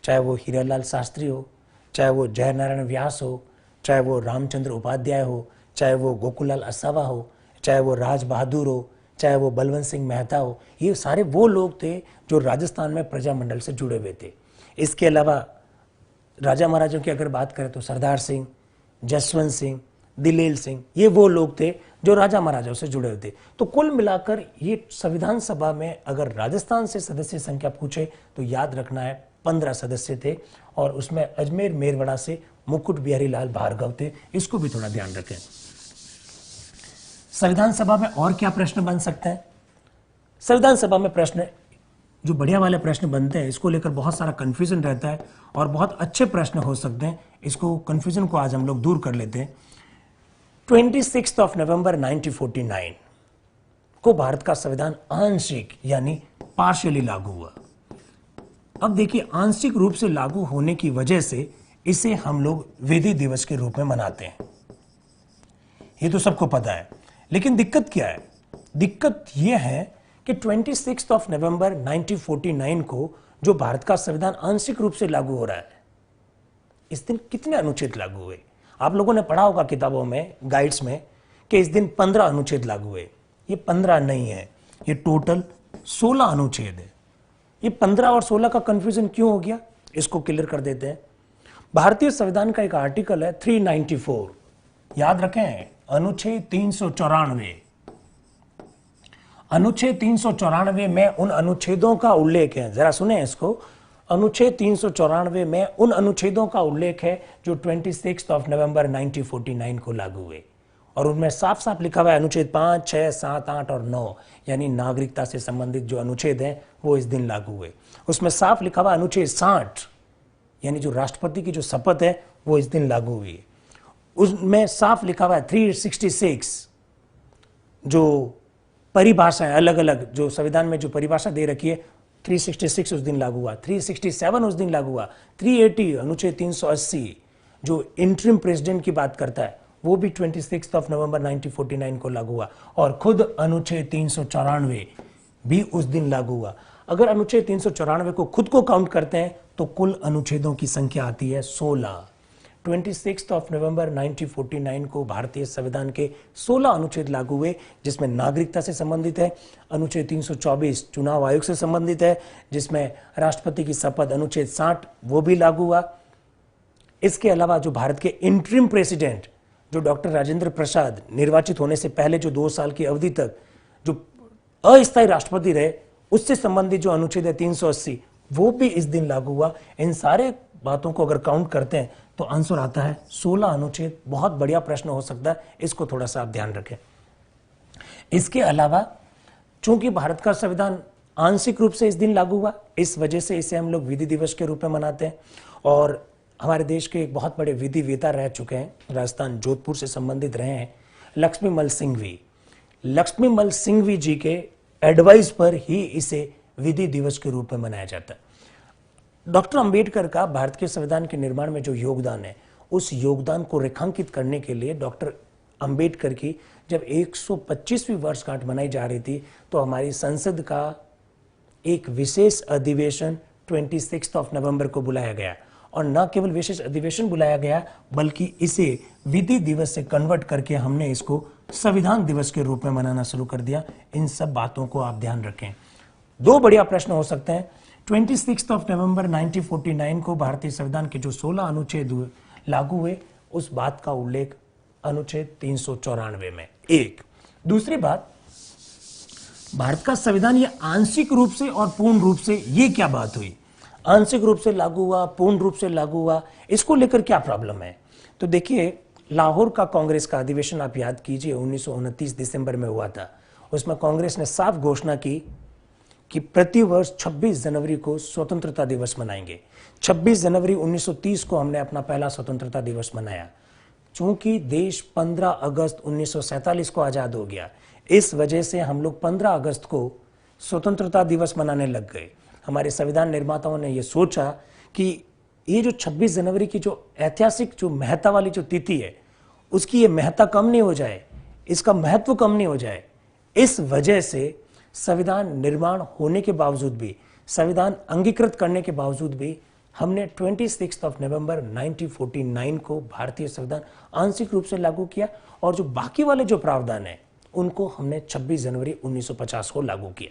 A: चाहे वो हीरालाल शास्त्री हो, चाहे वो जयनारायण व्यास हो, चाहे वो रामचंद्र उपाध्याय हो, चाहे वो गोकुललाल असावा हो, चाहे वो राज बहादुर हो, चाहे वो बलवंत सिंह मेहता हो। ये सारे वो लोग थे जो राजस्थान में प्रजामंडल से जुड़े हुए थे। इसके अलावा राजा महाराजाओं की अगर बात करें तो सरदार सिंह, जसवंत सिंह, दिलेल सिंह, ये वो लोग थे जो राजा महाराजाओं से जुड़े हुए थे। तो कुल मिलाकर ये संविधान सभा में अगर राजस्थान से सदस्य संख्या पूछे तो याद रखना है 15 सदस्य थे, और उसमें अजमेर मेरवड़ा से मुकुट बिहारी लाल भार्गव थे। इसको भी थोड़ा ध्यान रखें। संविधान सभा में और क्या प्रश्न बन सकते हैं? संविधान सभा में प्रश्न, जो बढ़िया वाले प्रश्न बनते हैं, इसको लेकर बहुत सारा कंफ्यूजन रहता है और बहुत अच्छे प्रश्न हो सकते हैं। इसको कंफ्यूजन को आज हम लोग दूर कर लेते हैं। 26 नवंबर 1949 को भारत का संविधान आंशिक यानी पार्शियली लागू हुआ। अब देखिए, आंशिक रूप से लागू होने की वजह से इसे हम लोग विधि दिवस के रूप में मनाते हैं, ये तो सबको पता है। लेकिन दिक्कत क्या है? दिक्कत यह है कि 26 नवंबर 1949 को जो भारत का संविधान आंशिक रूप से लागू हो रहा है, इस दिन कितने अनुच्छेद लागू हुए? आप लोगों ने पढ़ा होगा किताबों में, गाइड्स में, कि इस दिन 15 अनुच्छेद लागू हुए। ये 15 नहीं है, ये टोटल 16 अनुच्छेद है। ये 15 और 16 का कंफ्यूजन क्यों हो गया, इसको क्लियर कर देते हैं। भारतीय संविधान का एक आर्टिकल है 394, याद रखें, अनुच्छेद 394। अनुच्छेद 394 में उन अनुच्छेदों का उल्लेख है, जरा सुने इसको। अनुच्छेद 394 में उन अनुच्छेदों का उल्लेख है जो 26 नवंबर 1949 को लागू हुए, और उनमें साफ साफ लिखा हुआ है अनुच्छेद 5, 6, 7, 8 और 9 यानी नागरिकता से संबंधित जो अनुच्छेद हैं वो इस दिन लागू हुए। उसमें साफ लिखा हुआ अनुच्छेद 60 यानी जो राष्ट्रपति की जो शपथ है वो इस दिन लागू हुई है। उसमें साफ लिखा हुआ है 366 जो परिभाषाएं अलग अलग जो संविधान में जो परिभाषा दे रखी है, 366 उस दिन लागू हुआ, 367 उस दिन लागू हुआ, 380 अनुच्छेद 380 जो इंटरिम प्रेसिडेंट की बात करता है वो भी 26 नवंबर 1949 को लागू हुआ, और खुद अनुच्छेद 394 भी उस दिन लागू हुआ। अगर अनुच्छेद 394 को खुद को काउंट करते हैं तो कुल अनुच्छेदों की संख्या आती है 16। 26 नवंबर 1949 को भारतीय संविधान के 16 अनुच्छेद लागू हुए, जिसमें नागरिकता से संबंधित है अनुच्छेद 324 चुनाव आयोग से संबंधित है, जिसमें राष्ट्रपति की शपथ अनुच्छेद 60 वो भी लागू हुआ। इसके अलावा जो भारत के इंटरिम प्रेसिडेंट जो डॉक्टर राजेंद्र प्रसाद निर्वाचित होने से पहले जो 2 साल की अवधि तक जो अस्थायी राष्ट्रपति रहे, उससे संबंधित जो अनुच्छेद है 380 वो भी इस दिन लागू हुआ। इन सारे बातों को अगर काउंट करते हैं तो आंसर आता है 16 अनुच्छेद। बहुत बढ़िया प्रश्न हो सकता है, इसको थोड़ा सा आप ध्यान रखें। इसके अलावा चूंकि भारत का संविधान आंशिक रूप से इस दिन लागू हुआ, इस वजह से इसे हम लोग विधि दिवस के रूप में मनाते हैं। और हमारे देश के एक बहुत बड़े विधिवेता रह चुके हैं, राजस्थान जोधपुर से संबंधित रहे हैं, लक्ष्मीमल सिंघवी। लक्ष्मीमल सिंघवी जी के एडवाइस पर ही इसे विधि दिवस के रूप में मनाया जाता है। डॉक्टर अंबेडकर का भारत के संविधान के निर्माण में जो योगदान है, उस योगदान को रेखांकित करने के लिए डॉक्टर अंबेडकर की जब 125वीं वर्षगांठ मनाई जा रही थी तो हमारी संसद का एक विशेष अधिवेशन 26 नवंबर को बुलाया गया, और न केवल विशेष अधिवेशन बुलाया गया बल्कि इसे विधि दिवस से कन्वर्ट करके हमने इसको संविधान दिवस के रूप में मनाना शुरू कर दिया। इन सब बातों को आप ध्यान रखें। 2 बढ़िया प्रश्न हो सकते हैं। 26 नवंबर 1949 को भारतीय संविधान के जो 16 अनुच्छेद लागू हुए, उस बात का उल्लेख अनुच्छेद 394 में। एक दूसरी बात, भारत का संविधान ये आंशिक रूप से और पूर्ण रूप से, ये क्या बात हुई? आंशिक रूप से लागू हुआ, पूर्ण रूप से लागू हुआ, इसको लेकर क्या प्रॉब्लम है? तो देखिए, लाहौर का कांग्रेस का अधिवेशन आप याद कीजिए 1929 दिसंबर में हुआ था। उसमें कांग्रेस ने साफ घोषणा की कि प्रति वर्ष 26 जनवरी को स्वतंत्रता दिवस मनाएंगे। 26 जनवरी 1930 को हमने अपना पहला स्वतंत्रता दिवस मनाया। चूंकि देश 15 अगस्त 1947 को आजाद हो गया, इस वजह से हम लोग 15 अगस्त को स्वतंत्रता दिवस मनाने लग गए। हमारे संविधान निर्माताओं ने यह सोचा कि ये जो 26 जनवरी की जो ऐतिहासिक जो महत्ता वाली जो तिथि है, उसकी ये महत्ता कम नहीं हो जाए, इसका महत्व कम नहीं हो जाए। इस वजह से संविधान निर्माण होने के बावजूद भी, संविधान अंगीकृत करने के बावजूद भी, हमने 26 नवंबर 1949 को भारतीय संविधान आंशिक रूप से लागू किया, और जो बाकी वाले जो प्रावधान है उनको हमने 26 जनवरी 1950 को लागू किया।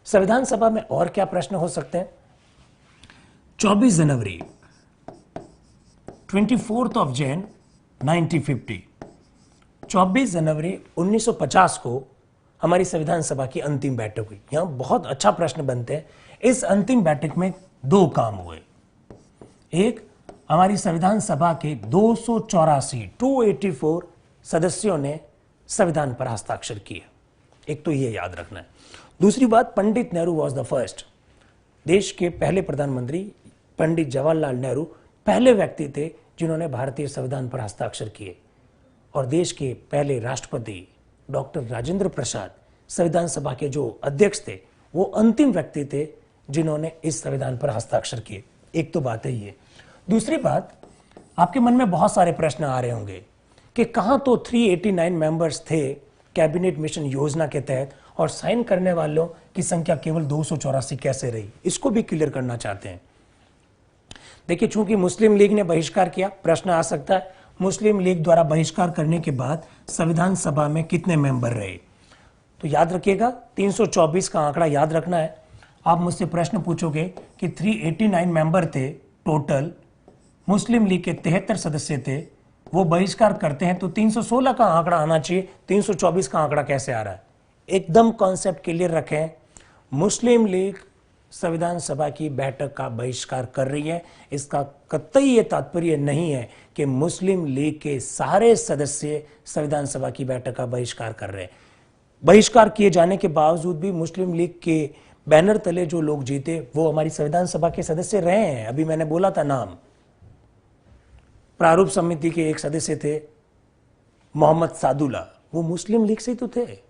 A: संविधान सभा में और क्या प्रश्न हो सकते हैं? 24 जनवरी 24 जनवरी 1950, 24 जनवरी 1950 को हमारी संविधान सभा की अंतिम बैठक हुई। यहां बहुत अच्छा प्रश्न बनते हैं। इस अंतिम बैठक में दो काम हुए। एक, हमारी संविधान सभा के 284 सदस्यों ने संविधान पर हस्ताक्षर किए। एक तो ये याद रखना है। दूसरी बात, Pandit Nehru was the first. देश के पहले प्रधानमंत्री पंडित जवाहरलाल नेहरू पहले व्यक्ति थे जिन्होंने भारतीय संविधान पर हस्ताक्षर किए, और देश के पहले राष्ट्रपति डॉक्टर राजेंद्र प्रसाद, संविधान सभा के जो अध्यक्ष थे, वो अंतिम व्यक्ति थे जिन्होंने इस संविधान पर हस्ताक्षर किए। एक तो बात है ये। दूसरी बात, आपके मन में बहुत सारे प्रश्न आ रहे होंगे कि कहां तो 389 मेंबर्स थे कैबिनेट मिशन योजना के तहत, और साइन करने वालों की संख्या केवल 284 कैसे रही? इसको भी क्लियर करना चाहते हैं। देखिए, चूंकि मुस्लिम लीग ने बहिष्कार किया, प्रश्न आ सकता है मुस्लिम लीग द्वारा बहिष्कार करने के बाद संविधान सभा में कितने मेंबर रहे? तो याद रखिएगा, 324 का आंकड़ा याद रखना है। आप मुझसे प्रश्न पूछोगे कि 389 मेंबर थे टोटल, मुस्लिम लीग के 73 सदस्य थे, वो बहिष्कार करते हैं, तो 316 का आंकड़ा आना चाहिए। 324 का आंकड़ा कैसे आ रहा है? एकदम कॉन्सेप्ट क्लियर रखें। मुस्लिम लीग संविधान सभा की बैठक का बहिष्कार कर रही है। इसका कतई ये तात्पर्य नहीं है कि मुस्लिम लीग के सारे सदस्य संविधान सभा की बैठक का बहिष्कार कर रहे हैं। बहिष्कार किए जाने के बावजूद भी मुस्लिम लीग के बैनर तले जो लोग जीते वो हमारी संविधान सभा के सदस्य रहे हैं। अभी मैंने बोला था नाम, प्रारूप समिति के एक सदस्य थे मोहम्मद सादुल्ला, वो मुस्लिम लीग से तो थे।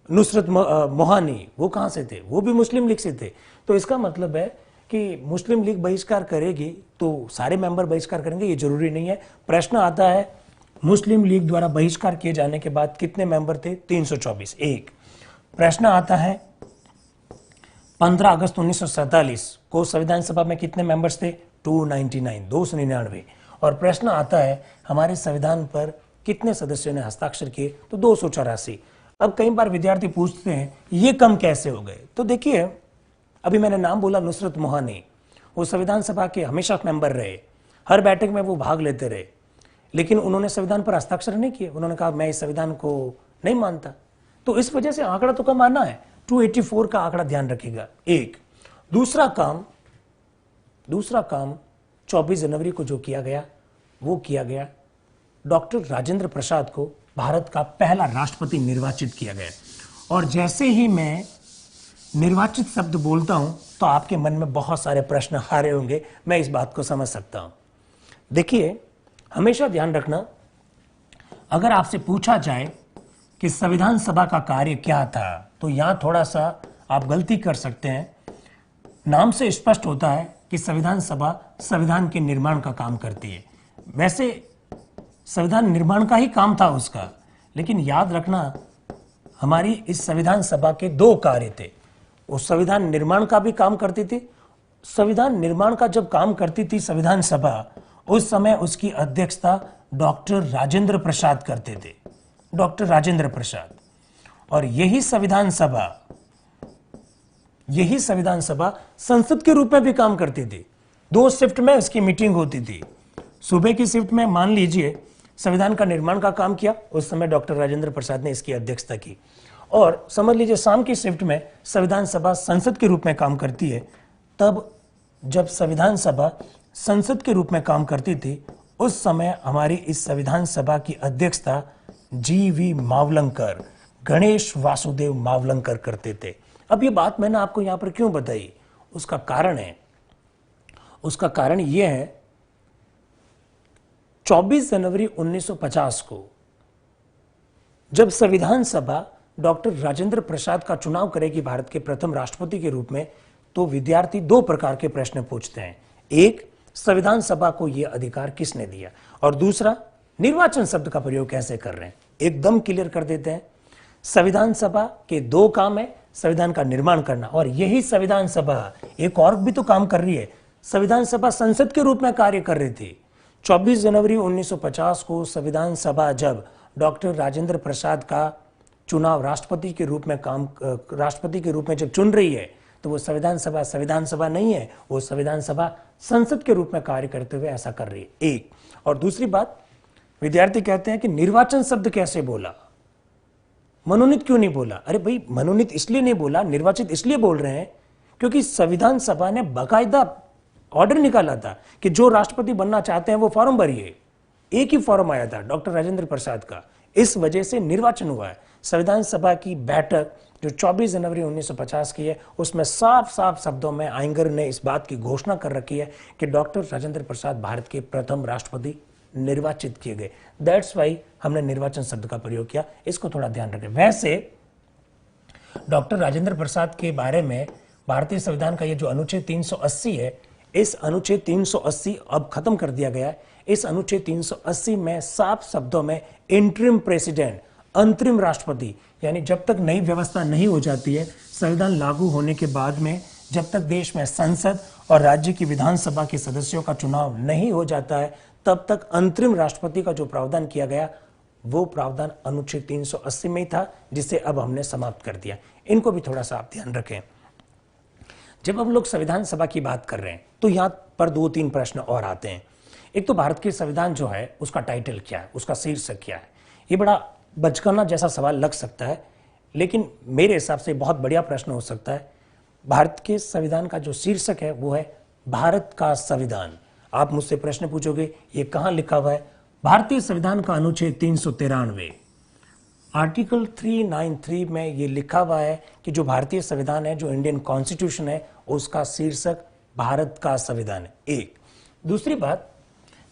A: नुसरत मोहानी, वो कहां से थे? वो भी मुस्लिम लीग से थे। तो इसका मतलब है कि मुस्लिम लीग बहिष्कार करेगी तो सारे मेंबर बहिष्कार करेंगे, ये जरूरी नहीं है। प्रश्न आता है मुस्लिम लीग द्वारा बहिष्कार किए जाने के बाद कितने मेंबर थे? 324। एक प्रश्न आता है 15 अगस्त 1947 को संविधान सभा में कितने मेंबर्स थे? 299। और प्रश्न आता है हमारे संविधान पर कितने सदस्यों ने हस्ताक्षर किए? तो 284। अब कई बार विद्यार्थी पूछते हैं ये कम कैसे हो गए? तो देखिए, अभी मैंने नाम बोला नुसरत मोहानी, वो संविधान सभा के हमेशा मेंबर रहे, हर बैठक में वो भाग लेते रहे, लेकिन उन्होंने संविधान पर हस्ताक्षर नहीं किए। उन्होंने कहा मैं इस संविधान को नहीं मानता। तो इस वजह से आंकड़ा तो कम आना है। 284 का आंकड़ा ध्यान रखिएगा। एक दूसरा काम 24 जनवरी को जो किया गया, वो किया गया डॉक्टर राजेंद्र प्रसाद को भारत का पहला राष्ट्रपति निर्वाचित किया गया। और जैसे ही मैं निर्वाचित शब्द बोलता हूं तो आपके मन में बहुत सारे प्रश्न आ रहे होंगे, मैं इस बात को समझ सकता हूं। देखिए, हमेशा ध्यान रखना, अगर आपसे पूछा जाए कि संविधान सभा का कार्य क्या था, तो यहां थोड़ा सा आप गलती कर सकते हैं। नाम से स्पष्ट होता है कि संविधान सभा संविधान के निर्माण का काम करती है। वैसे संविधान निर्माण का ही काम था उसका, लेकिन याद रखना हमारी इस संविधान सभा के दो कार्य थे। वो संविधान निर्माण का भी काम करती थी। संविधान निर्माण का जब काम करती थी संविधान सभा, उस समय उसकी अध्यक्षता डॉक्टर राजेंद्र प्रसाद करते थे, डॉक्टर राजेंद्र प्रसाद। और यही संविधान सभा संसद के रूप में भी काम करती थी। 2 शिफ्ट में इसकी मीटिंग होती थी। सुबह की शिफ्ट में मान लीजिए संविधान का निर्माण का काम किया, उस समय डॉक्टर राजेंद्र प्रसाद ने इसकी अध्यक्षता की। और समझ लीजिए शाम की शिफ्ट में संविधान सभा संसद के रूप में काम करती है। तब जब संविधान सभा संसद के रूप में काम करती थी, उस समय हमारी इस संविधान सभा की अध्यक्षता GV मावलंकर, गणेश वासुदेव मावलंकर करते थे। अब ये बात मैंने आपको यहां पर क्यों बताई, उसका कारण यह है 24 जनवरी 1950 को जब संविधान सभा डॉक्टर राजेंद्र प्रसाद का चुनाव करेगी भारत के प्रथम राष्ट्रपति के रूप में, तो विद्यार्थी दो प्रकार के प्रश्न पूछते हैं। एक, संविधान सभा को यह अधिकार किसने दिया, और दूसरा, निर्वाचन शब्द का प्रयोग कैसे कर रहे हैं। एकदम क्लियर कर देते हैं। संविधान सभा के दो काम है, संविधान का निर्माण करना, और यही संविधान सभा एक और भी तो काम कर रही है। संविधान सभा संसद के रूप में कार्य कर रही थी। 24 जनवरी 1950 को संविधान सभा जब डॉक्टर राजेंद्र प्रसाद का चुनाव राष्ट्रपति के रूप में जब चुन रही है, तो वो संविधान सभा नहीं है, वो संविधान सभा संसद के रूप में कार्य करते हुए ऐसा कर रही है। एक, और दूसरी बात, विद्यार्थी कहते हैं कि निर्वाचन शब्द कैसे बोला, मनोनीत क्यों नहीं बोला। अरे भाई, मनोनीत इसलिए नहीं बोला, निर्वाचित इसलिए बोल रहे हैं क्योंकि संविधान सभा ने बाकायदा ऑर्डर निकाला था कि जो राष्ट्रपति बनना चाहते हैं वो फॉर्म भरिए। एक ही फॉर्म आया था डॉक्टर राजेंद्र प्रसाद का, इस वजह से निर्वाचन हुआ है। संविधान सभा की बैठक जो 24 जनवरी 1950 की है, उसमें साफ साफ शब्दों में आयंगर ने इस बात की घोषणा कर रखी है कि डॉक्टर राजेंद्र प्रसाद भारत के प्रथम राष्ट्रपति निर्वाचित किए गए। दैट्स वाई हमने निर्वाचन शब्द का प्रयोग किया, इसको थोड़ा ध्यान रखें। वैसे डॉक्टर राजेंद्र प्रसाद के बारे में भारतीय संविधान का ये जो अनुच्छेद 380 है, इस अनुच्छेद 380 अब खत्म कर दिया गया है। इस अनुच्छेद 380 में साफ शब्दों में इंटरिम प्रेसिडेंट, अंतरिम राष्ट्रपति, यानी जब तक नई व्यवस्था नहीं हो जाती है, संविधान लागू होने के बाद में जब तक देश में संसद और राज्य की विधानसभा के सदस्यों का चुनाव नहीं हो जाता है, तब तक अंतरिम राष्ट्रपति का जो प्रावधान किया गया, वो प्रावधान अनुच्छेद 380 में ही था, जिसे अब हमने समाप्त कर दिया। इनको भी थोड़ा सा आप ध्यान रखें। जब हम लोग संविधान सभा की बात कर रहे हैं, तो यहां पर दो तीन प्रश्न और आते हैं। एक तो भारत के संविधान जो है, उसका टाइटल क्या है, उसका शीर्षक क्या है। ये बड़ा बचकाना जैसा सवाल लग सकता है, लेकिन मेरे हिसाब से बहुत बढ़िया प्रश्न हो सकता है। भारत के संविधान का जो शीर्षक है वो है भारत का संविधान। आप मुझसे प्रश्न पूछोगे ये कहां लिखा हुआ है। भारतीय संविधान का अनुच्छेद 393 आर्टिकल 393 में ये लिखा हुआ है कि जो भारतीय संविधान है, जो इंडियन कॉन्स्टिट्यूशन है, उसका शीर्षक भारत का संविधान है। एक, दूसरी बात,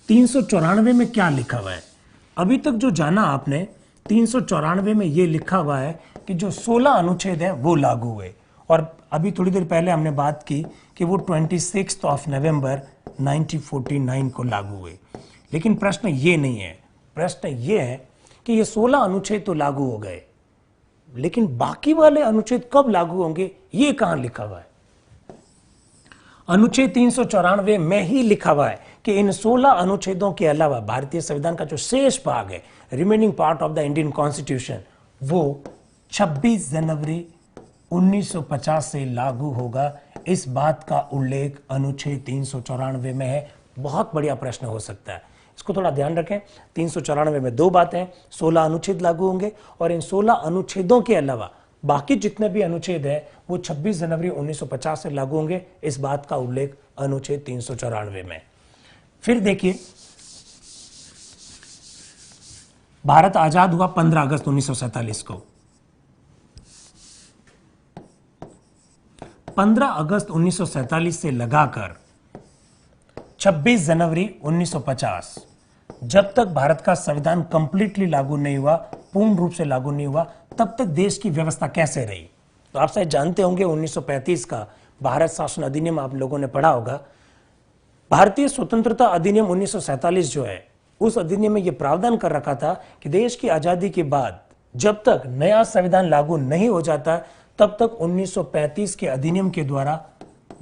A: 394 में क्या लिखा हुआ है। अभी तक जो जाना आपने, 394 में ये लिखा हुआ है कि जो 16 अनुच्छेद है वो लागू हुए, और अभी थोड़ी देर पहले हमने बात की कि वो 26 नवंबर 1949 को लागू हुए। लेकिन प्रश्न ये नहीं है, प्रश्न ये है कि ये 16 अनुच्छेद तो लागू हो गए, लेकिन बाकी वाले अनुच्छेद कब लागू होंगे, ये कहां लिखा हुआ है। अनुच्छेद 394 में ही लिखा हुआ है कि इन 16 अनुच्छेदों के अलावा भारतीय संविधान का जो शेष भाग है, remaining part of the Indian constitution, वो 26 जनवरी 1950 से लागू होगा। इस बात का उल्लेख अनुच्छेद 394 में है। बहुत बढ़िया प्रश्न हो सकता है, इसको थोड़ा ध्यान रखें। 394 में दो बातें, 16 अनुच्छेद लागू होंगे, और इन 16 अनुच्छेदों के अलावा बाकी जितने भी अनुच्छेद हैं वो 26 जनवरी 1950 से लागू होंगे। इस बात का उल्लेख अनुच्छेद 394 में। फिर देखिए, भारत आजाद हुआ 15 अगस्त 1947 को। 15 अगस्त 1947 से लगाकर 26 जनवरी 1950, जब तक भारत का संविधान कंप्लीटली लागू नहीं हुआ, पूर्ण रूप से लागू नहीं हुआ, तब तक देश की व्यवस्था कैसे रही। तो आप शायद जानते होंगे 1935 का भारत शासन अधिनियम आप लोगों ने पढ़ा होगा। भारतीय स्वतंत्रता अधिनियम 1947 जो है, उस अधिनियम में यह प्रावधान कर रखा था कि देश की आजादी के बाद जब तक नया संविधान लागू नहीं हो जाता, तब तक 1935 के अधिनियम के द्वारा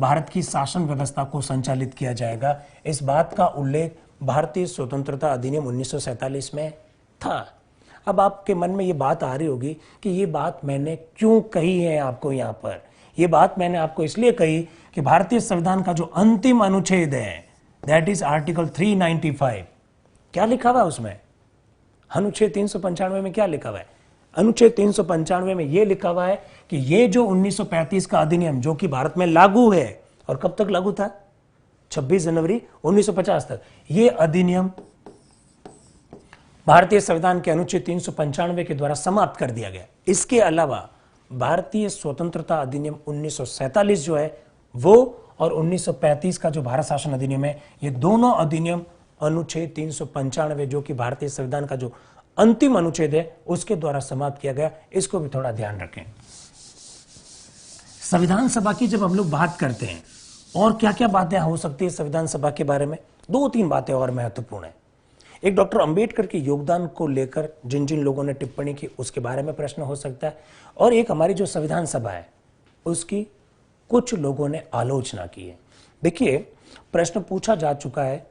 A: भारत की शासन व्यवस्था को संचालित किया जाएगा। इस बात का उल्लेख भारतीय स्वतंत्रता अधिनियम 1947 में था। अब आपके मन में ये बात आ रही होगी कि ये बात मैंने क्यों कही है आपको यहाँ पर। ये बात मैंने आपको इसलिए कही कि भारतीय संविधान का जो अंतिम अनुच्छेद है, दैट इज आर्टिकल 395, क्या लिखा हुआ है उसमें। अनुच्छेद 395 में क्या लिखा हुआ है। अनुच्छेद 395 में यह लिखा हुआ है कि ये जो 1935 का अधिनियम जो कि भारत में लागू है, और कब तक लागू था, 26 जनवरी 1950 तक, ये अधिनियम भारतीय संविधान के अनुच्छेद 395 के द्वारा समाप्त कर दिया गया। इसके अलावा भारतीय स्वतंत्रता अधिनियम 1947 जो है वो, और 1935 का जो भारत शासन अधिनियम है, ये दोनों अधिनियम अनुच्छेद 395 जो कि भारतीय संविधान का जो अंतिम अनुच्छेद है उसके द्वारा समाप्त किया गया। इसको भी थोड़ा ध्यान रखें। संविधान सभा की जब हम लोग बात करते हैं और क्या क्या बातें हो सकती है संविधान सभा के बारे में, 2-3 बातें और महत्वपूर्ण है। एक डॉक्टर अंबेडकर के योगदान को लेकर जिन जिन लोगों ने टिप्पणी की उसके बारे में प्रश्न हो सकता है, और एक हमारी जो संविधान सभा है उसकी कुछ लोगों ने आलोचना की है। देखिए, प्रश्न पूछा जा चुका है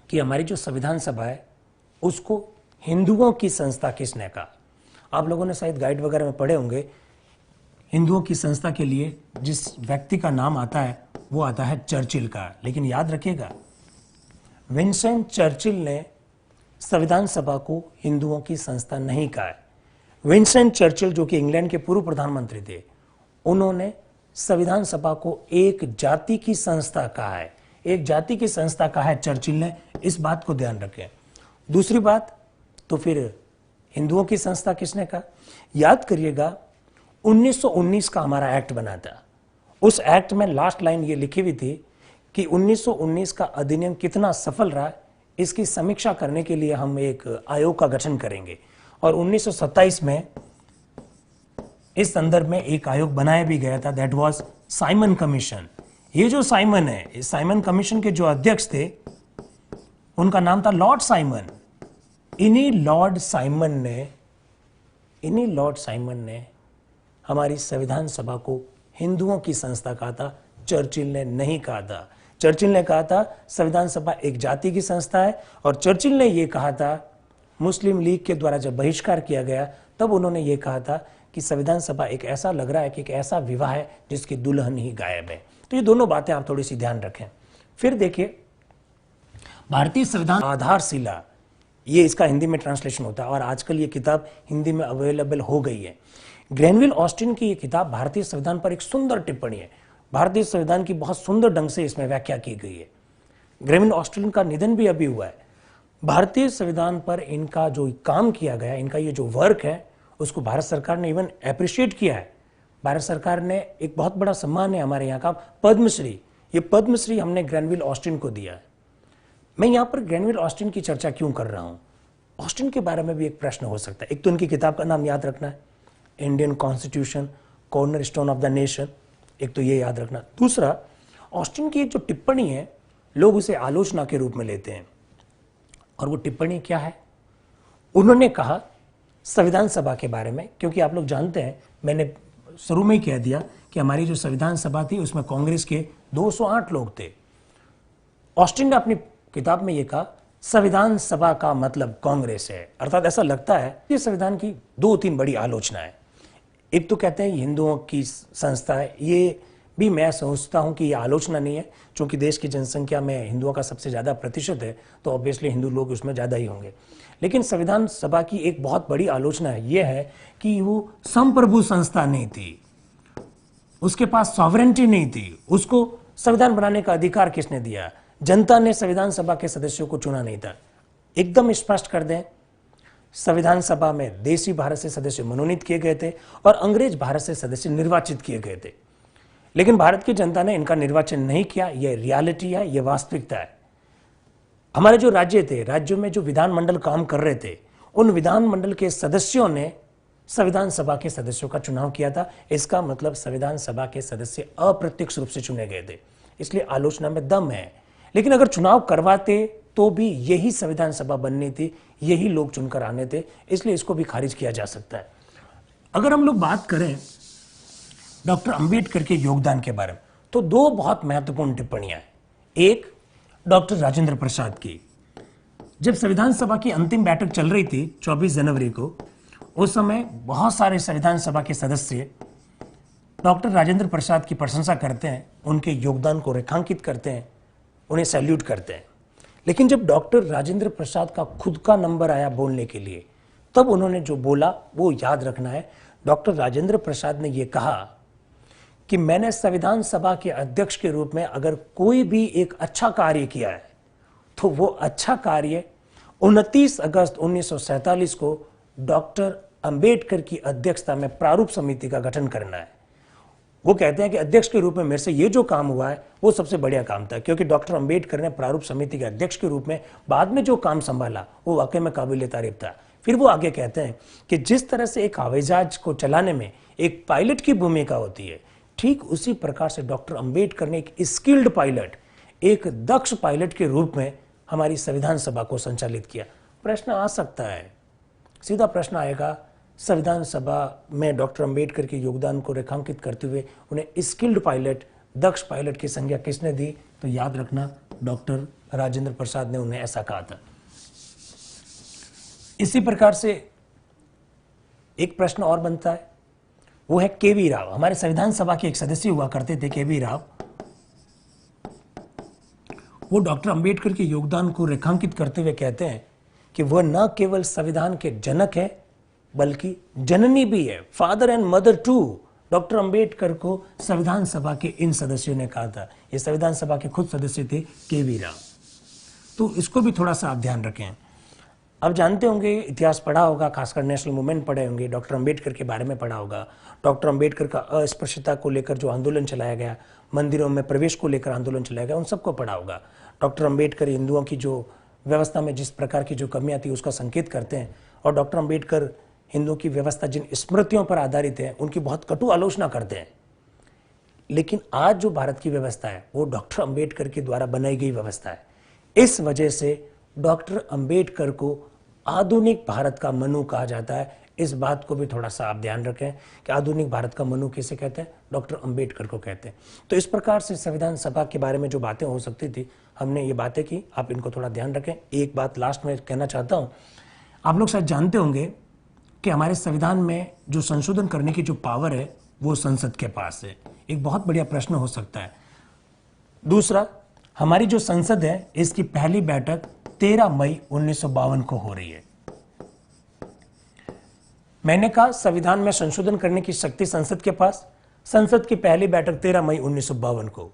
A: कि हमारी जो संविधान सभा है उसको हिंदुओं की संस्था किसने कहा। आप लोगों ने शायद गाइड वगैरह में पढ़े होंगे, हिंदुओं की संस्था के लिए जिस व्यक्ति का नाम आता है वो आता है चर्चिल का। लेकिन याद रखिएगा, विंस्टन चर्चिल ने संविधान सभा को हिंदुओं की संस्था नहीं कहा है। विंस्टन चर्चिल जो कि इंग्लैंड के पूर्व प्रधानमंत्री थे, उन्होंने संविधान सभा को एक जाति की संस्था कहा है। एक जाति की संस्था कहा है चर्चिल ने, इस बात को ध्यान रखें। दूसरी बात, तो फिर हिंदुओं की संस्था किसने कहा? याद करिएगा, 1919 का हमारा एक्ट बना था। उस एक्ट में लास्ट लाइन ये लिखी हुई थी कि 1919 का अधिनियम कितना सफल रहा, इसकी समीक्षा करने के लिए हम एक आयोग का गठन करेंगे। और 1927 में इस संदर्भ में एक आयोग बनाया भी गया था, दैट वाज साइमन कमीशन। ये जो साइमन है, इस साइमन कमीशन के जो अध्यक्ष थे उनका नाम था लॉर्ड साइमन। इन्हीं लॉर्ड साइमन ने हमारी संविधान सभा को हिंदुओं की संस्था कहा था, चर्चिल ने नहीं कहा था। चर्चिल ने कहा था संविधान सभा एक जाति की संस्था है, और चर्चिल ने यह कहा था, मुस्लिम लीग के द्वारा जब बहिष्कार किया गया तब उन्होंने ये कहा था कि संविधान सभा एक ऐसा लग रहा है कि एक ऐसा विवाह है जिसकी दुल्हन ही गायब है। तो ये दोनों बातें आप थोड़ी सी ध्यान रखें। फिर देखिए, भारतीय संविधान आधारशिला, ये इसका हिंदी में ट्रांसलेशन होता है और आजकल ये किताब हिंदी में अवेलेबल हो गई है। ग्रेनविल ऑस्टिन की ये किताब भारतीय संविधान पर एक सुंदर टिप्पणी है। भारतीय संविधान की बहुत सुंदर ढंग से इसमें व्याख्या की गई है। ग्रेनविल ऑस्टिन का निधन भी अभी हुआ है। भारतीय संविधान पर इनका जो काम किया गया, इनका ये जो वर्क है, उसको भारत सरकार ने इवन अप्रिशिएट किया है। भारत सरकार ने एक बहुत बड़ा सम्मान है हमारे यहाँ का, पद्मश्री। ये पद्मश्री हमने ग्रेनविल ऑस्टिन को दिया है। मैं यहाँ पर ग्रेनविल ऑस्टिन की चर्चा क्यों कर रहा हूँ? ऑस्टिन के बारे में भी एक प्रश्न हो सकता है। एक तो उनकी किताब का नाम याद रखना है, Indian constitution corner stone of the nation, एक तो ये याद रखना। दूसरा, ऑस्टिन की एक जो टिप्पणी है लोग उसे आलोचना के रूप में लेते हैं, और वो टिप्पणी क्या है? उन्होंने कहा संविधान सभा के बारे में, क्योंकि आप लोग जानते हैं, मैंने शुरू में ही कह दिया कि हमारी जो संविधान सभा थी उसमें कांग्रेस के 208 लोग थे। ऑस्टिन ने अपनी किताब में यह कहा संविधान सभा का मतलब कांग्रेस है। अर्थात ऐसा लगता है कि संविधान की 2-3 बड़ी आलोचना है। एक तो कहते हैं हिंदुओं की संस्था है, ये भी मैं सोचता हूं कि ये आलोचना नहीं है, क्योंकि देश की जनसंख्या में हिंदुओं का सबसे ज्यादा प्रतिशत है, तो ऑब्वियसली हिंदू लोग उसमें ज्यादा ही होंगे। लेकिन संविधान सभा की एक बहुत बड़ी आलोचना है, यह है कि वो संप्रभु संस्था नहीं थी, उसके पास सॉवरेंटी नहीं थी, उसको संविधान बनाने का अधिकार किसने दिया? जनता ने संविधान सभा के सदस्यों को चुना नहीं था। एकदम स्पष्ट कर दें, संविधान सभा में देशी भारत से सदस्य मनोनीत किए गए थे और अंग्रेज भारत से सदस्य निर्वाचित किए गए थे। लेकिन भारत की जनता ने इनका निर्वाचन नहीं किया। यह रियलिटी है, यह वास्तविकता है। हमारे जो राज्य थे, राज्यों में जो विधानमंडल काम कर रहे थे, उन विधानमंडल के सदस्यों ने संविधान सभा के सदस्यों का चुनाव किया था। इसका मतलब संविधान सभा के सदस्य अप्रत्यक्ष रूप से चुने गए थे, इसलिए आलोचना में दम है। लेकिन अगर चुनाव करवाते तो भी यही संविधान सभा बननी थी, यही लोग चुनकर आने थे, इसलिए इसको भी खारिज किया जा सकता है। अगर हम लोग बात करें डॉक्टर अंबेडकर के योगदान के बारे में, तो 2 बहुत महत्वपूर्ण टिप्पणियां हैं। एक, डॉक्टर राजेंद्र प्रसाद की। जब संविधान सभा की अंतिम बैठक चल रही थी 24 जनवरी को, उस समय बहुत सारे संविधान सभा के सदस्य डॉक्टर राजेंद्र प्रसाद की प्रशंसा करते हैं, उनके योगदान को रेखांकित करते हैं, उन्हें सैल्यूट करते हैं। लेकिन जब डॉक्टर राजेंद्र प्रसाद का खुद का नंबर आया बोलने के लिए, तब उन्होंने जो बोला वो याद रखना है। डॉक्टर राजेंद्र प्रसाद ने यह कहा कि मैंने संविधान सभा के अध्यक्ष के रूप में अगर कोई भी एक अच्छा कार्य किया है तो वो अच्छा कार्य 29 अगस्त 1947 को डॉक्टर अंबेडकर की अध्यक्षता में प्रारूप समिति का गठन करना है। वो कहते हैं कि अध्यक्ष के रूप में मेरे से ये जो काम हुआ है वो सबसे बढ़िया काम था, क्योंकि डॉक्टर अंबेडकर ने प्रारूप समिति के अध्यक्ष के रूप में बाद में जो काम संभाला वो वाकई में काबिल तारीफ था। फिर वो आगे कहते हैं कि जिस तरह से एक हवाई जहाज को चलाने में एक पायलट की भूमिका होती है, ठीक उसी प्रकार से डॉक्टर अंबेडकर ने एक स्किल्ड पायलट, एक दक्ष पायलट के रूप में हमारी संविधान सभा को संचालित किया। प्रश्न आ सकता है, सीधा प्रश्न आएगा, संविधान सभा में डॉक्टर अंबेडकर के योगदान को रेखांकित करते हुए उन्हें स्किल्ड पायलट, दक्ष पायलट की संज्ञा किसने दी? तो याद रखना, डॉक्टर राजेंद्र प्रसाद ने उन्हें ऐसा कहा था। इसी प्रकार से एक प्रश्न और बनता है, वो है केवी राव। हमारे संविधान सभा के एक सदस्य हुआ करते थे केवी राव। वो डॉक्टर अंबेडकर के योगदान को रेखांकित करते हुए कहते हैं कि वह न केवल संविधान के जनक है बल्कि जननी भी है, father and mother too. Doctor Ambedkar को संविधान सभा के इन सदस्यों ने कहा था। ये संविधान सभा के खुद सदस्य थे केवी राव। तो इसको भी थोड़ा सा आप ध्यान रखें। अब जानते होंगे, इतिहास पढ़ा होगा, खासकर नेशनल मूवमेंट पढ़े होंगे, डॉक्टर अंबेडकर के बारे में पढ़ा होगा। डॉक्टर अंबेडकर का अस्पृश्यता को लेकर जो आंदोलन चलाया गया, मंदिरों में प्रवेश को लेकर आंदोलन चलाया गया, उन सबको पढ़ा होगा। डॉक्टर अंबेडकर हिंदुओं की जो व्यवस्था में जिस प्रकार की जो कमियां थी उसका संकेत करते हैं, और डॉक्टर अंबेडकर हिंदुओं की व्यवस्था जिन स्मृतियों पर आधारित है उनकी बहुत कटु आलोचना करते हैं। लेकिन आज जो भारत की व्यवस्था है वो डॉक्टर अंबेडकर के द्वारा बनाई गई व्यवस्था है। इस वजह से डॉक्टर अंबेडकर को आधुनिक भारत का मनु कहा जाता है। इस बात को भी थोड़ा सा आप ध्यान रखें कि आधुनिक भारत का मनु किसे कहते हैं? डॉक्टर अंबेडकर को कहते हैं। तो इस प्रकार से संविधान सभा के बारे में जो बातें हो सकती थी, हमने ये बातें की, आप इनको थोड़ा ध्यान रखें। एक बात लास्ट में कहना चाहता हूं, आप लोग शायद जानते होंगे कि हमारे संविधान में जो संशोधन करने की जो पावर है वो संसद के पास है। एक बहुत बढ़िया प्रश्न हो सकता है। दूसरा, हमारी जो संसद है इसकी पहली बैठक 13 मई 1952 को हो रही है। मैंने कहा संविधान में संशोधन करने की शक्ति संसद के पास, संसद की पहली बैठक 13 मई 1952 को।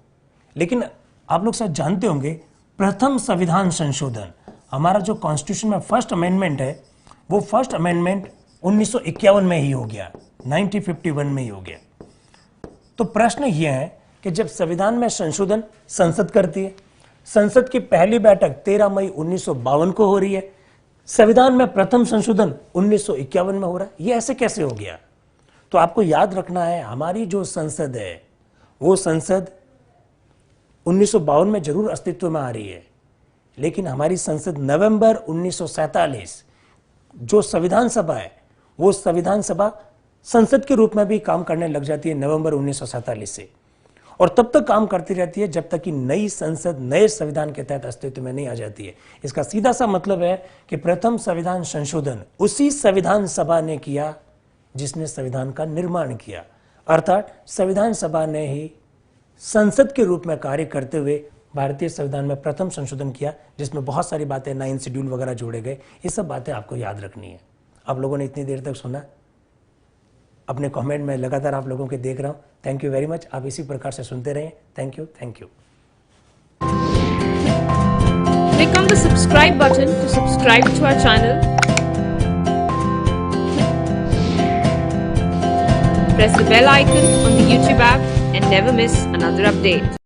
A: लेकिन आप लोग शायद जानते होंगे, प्रथम संविधान संशोधन, हमारा जो कॉन्स्टिट्यूशन में फर्स्ट अमेंडमेंट है वो फर्स्ट अमेंडमेंट 1951 में ही हो गया, 1951 में ही हो गया। तो प्रश्न यह है कि जब संविधान में संशोधन संसद करती है, संसद की पहली बैठक 13 मई 1952 को हो रही है, संविधान में प्रथम संशोधन 1951 में हो रहा है, ये ऐसे कैसे हो गया? तो आपको याद रखना है, हमारी जो संसद है वो संसद 1952 में जरूर अस्तित्व में आ रही है, लेकिन हमारी संसद नवंबर 1947 जो संविधान सभा है वो संविधान सभा संसद के रूप में भी काम करने लग जाती है नवंबर 1947 से, और तब तक काम करती रहती है जब तक कि नई संसद नए संविधान के तहत अस्तित्व में नहीं आ जाती है। इसका सीधा सा मतलब है कि प्रथम संविधान संशोधन उसी संविधान सभा ने किया जिसने संविधान का निर्माण किया, अर्थात संविधान सभा ने ही संसद के रूप में कार्य करते हुए भारतीय संविधान में प्रथम संशोधन किया, जिसमें बहुत सारी बातें, 9 शेड्यूल वगैरह जोड़े गए। ये सब बातें आपको याद रखनी है। आप लोगों ने इतनी देर तक सुना, अपने कमेंट में लगातार आप लोगों के देख रहा हूं। Thank you very much. आप इसी प्रकार से सुनते रहें। Thank you, thank you.
B: Click on the subscribe button to subscribe to our channel. Press the bell icon on the YouTube app and never miss another update.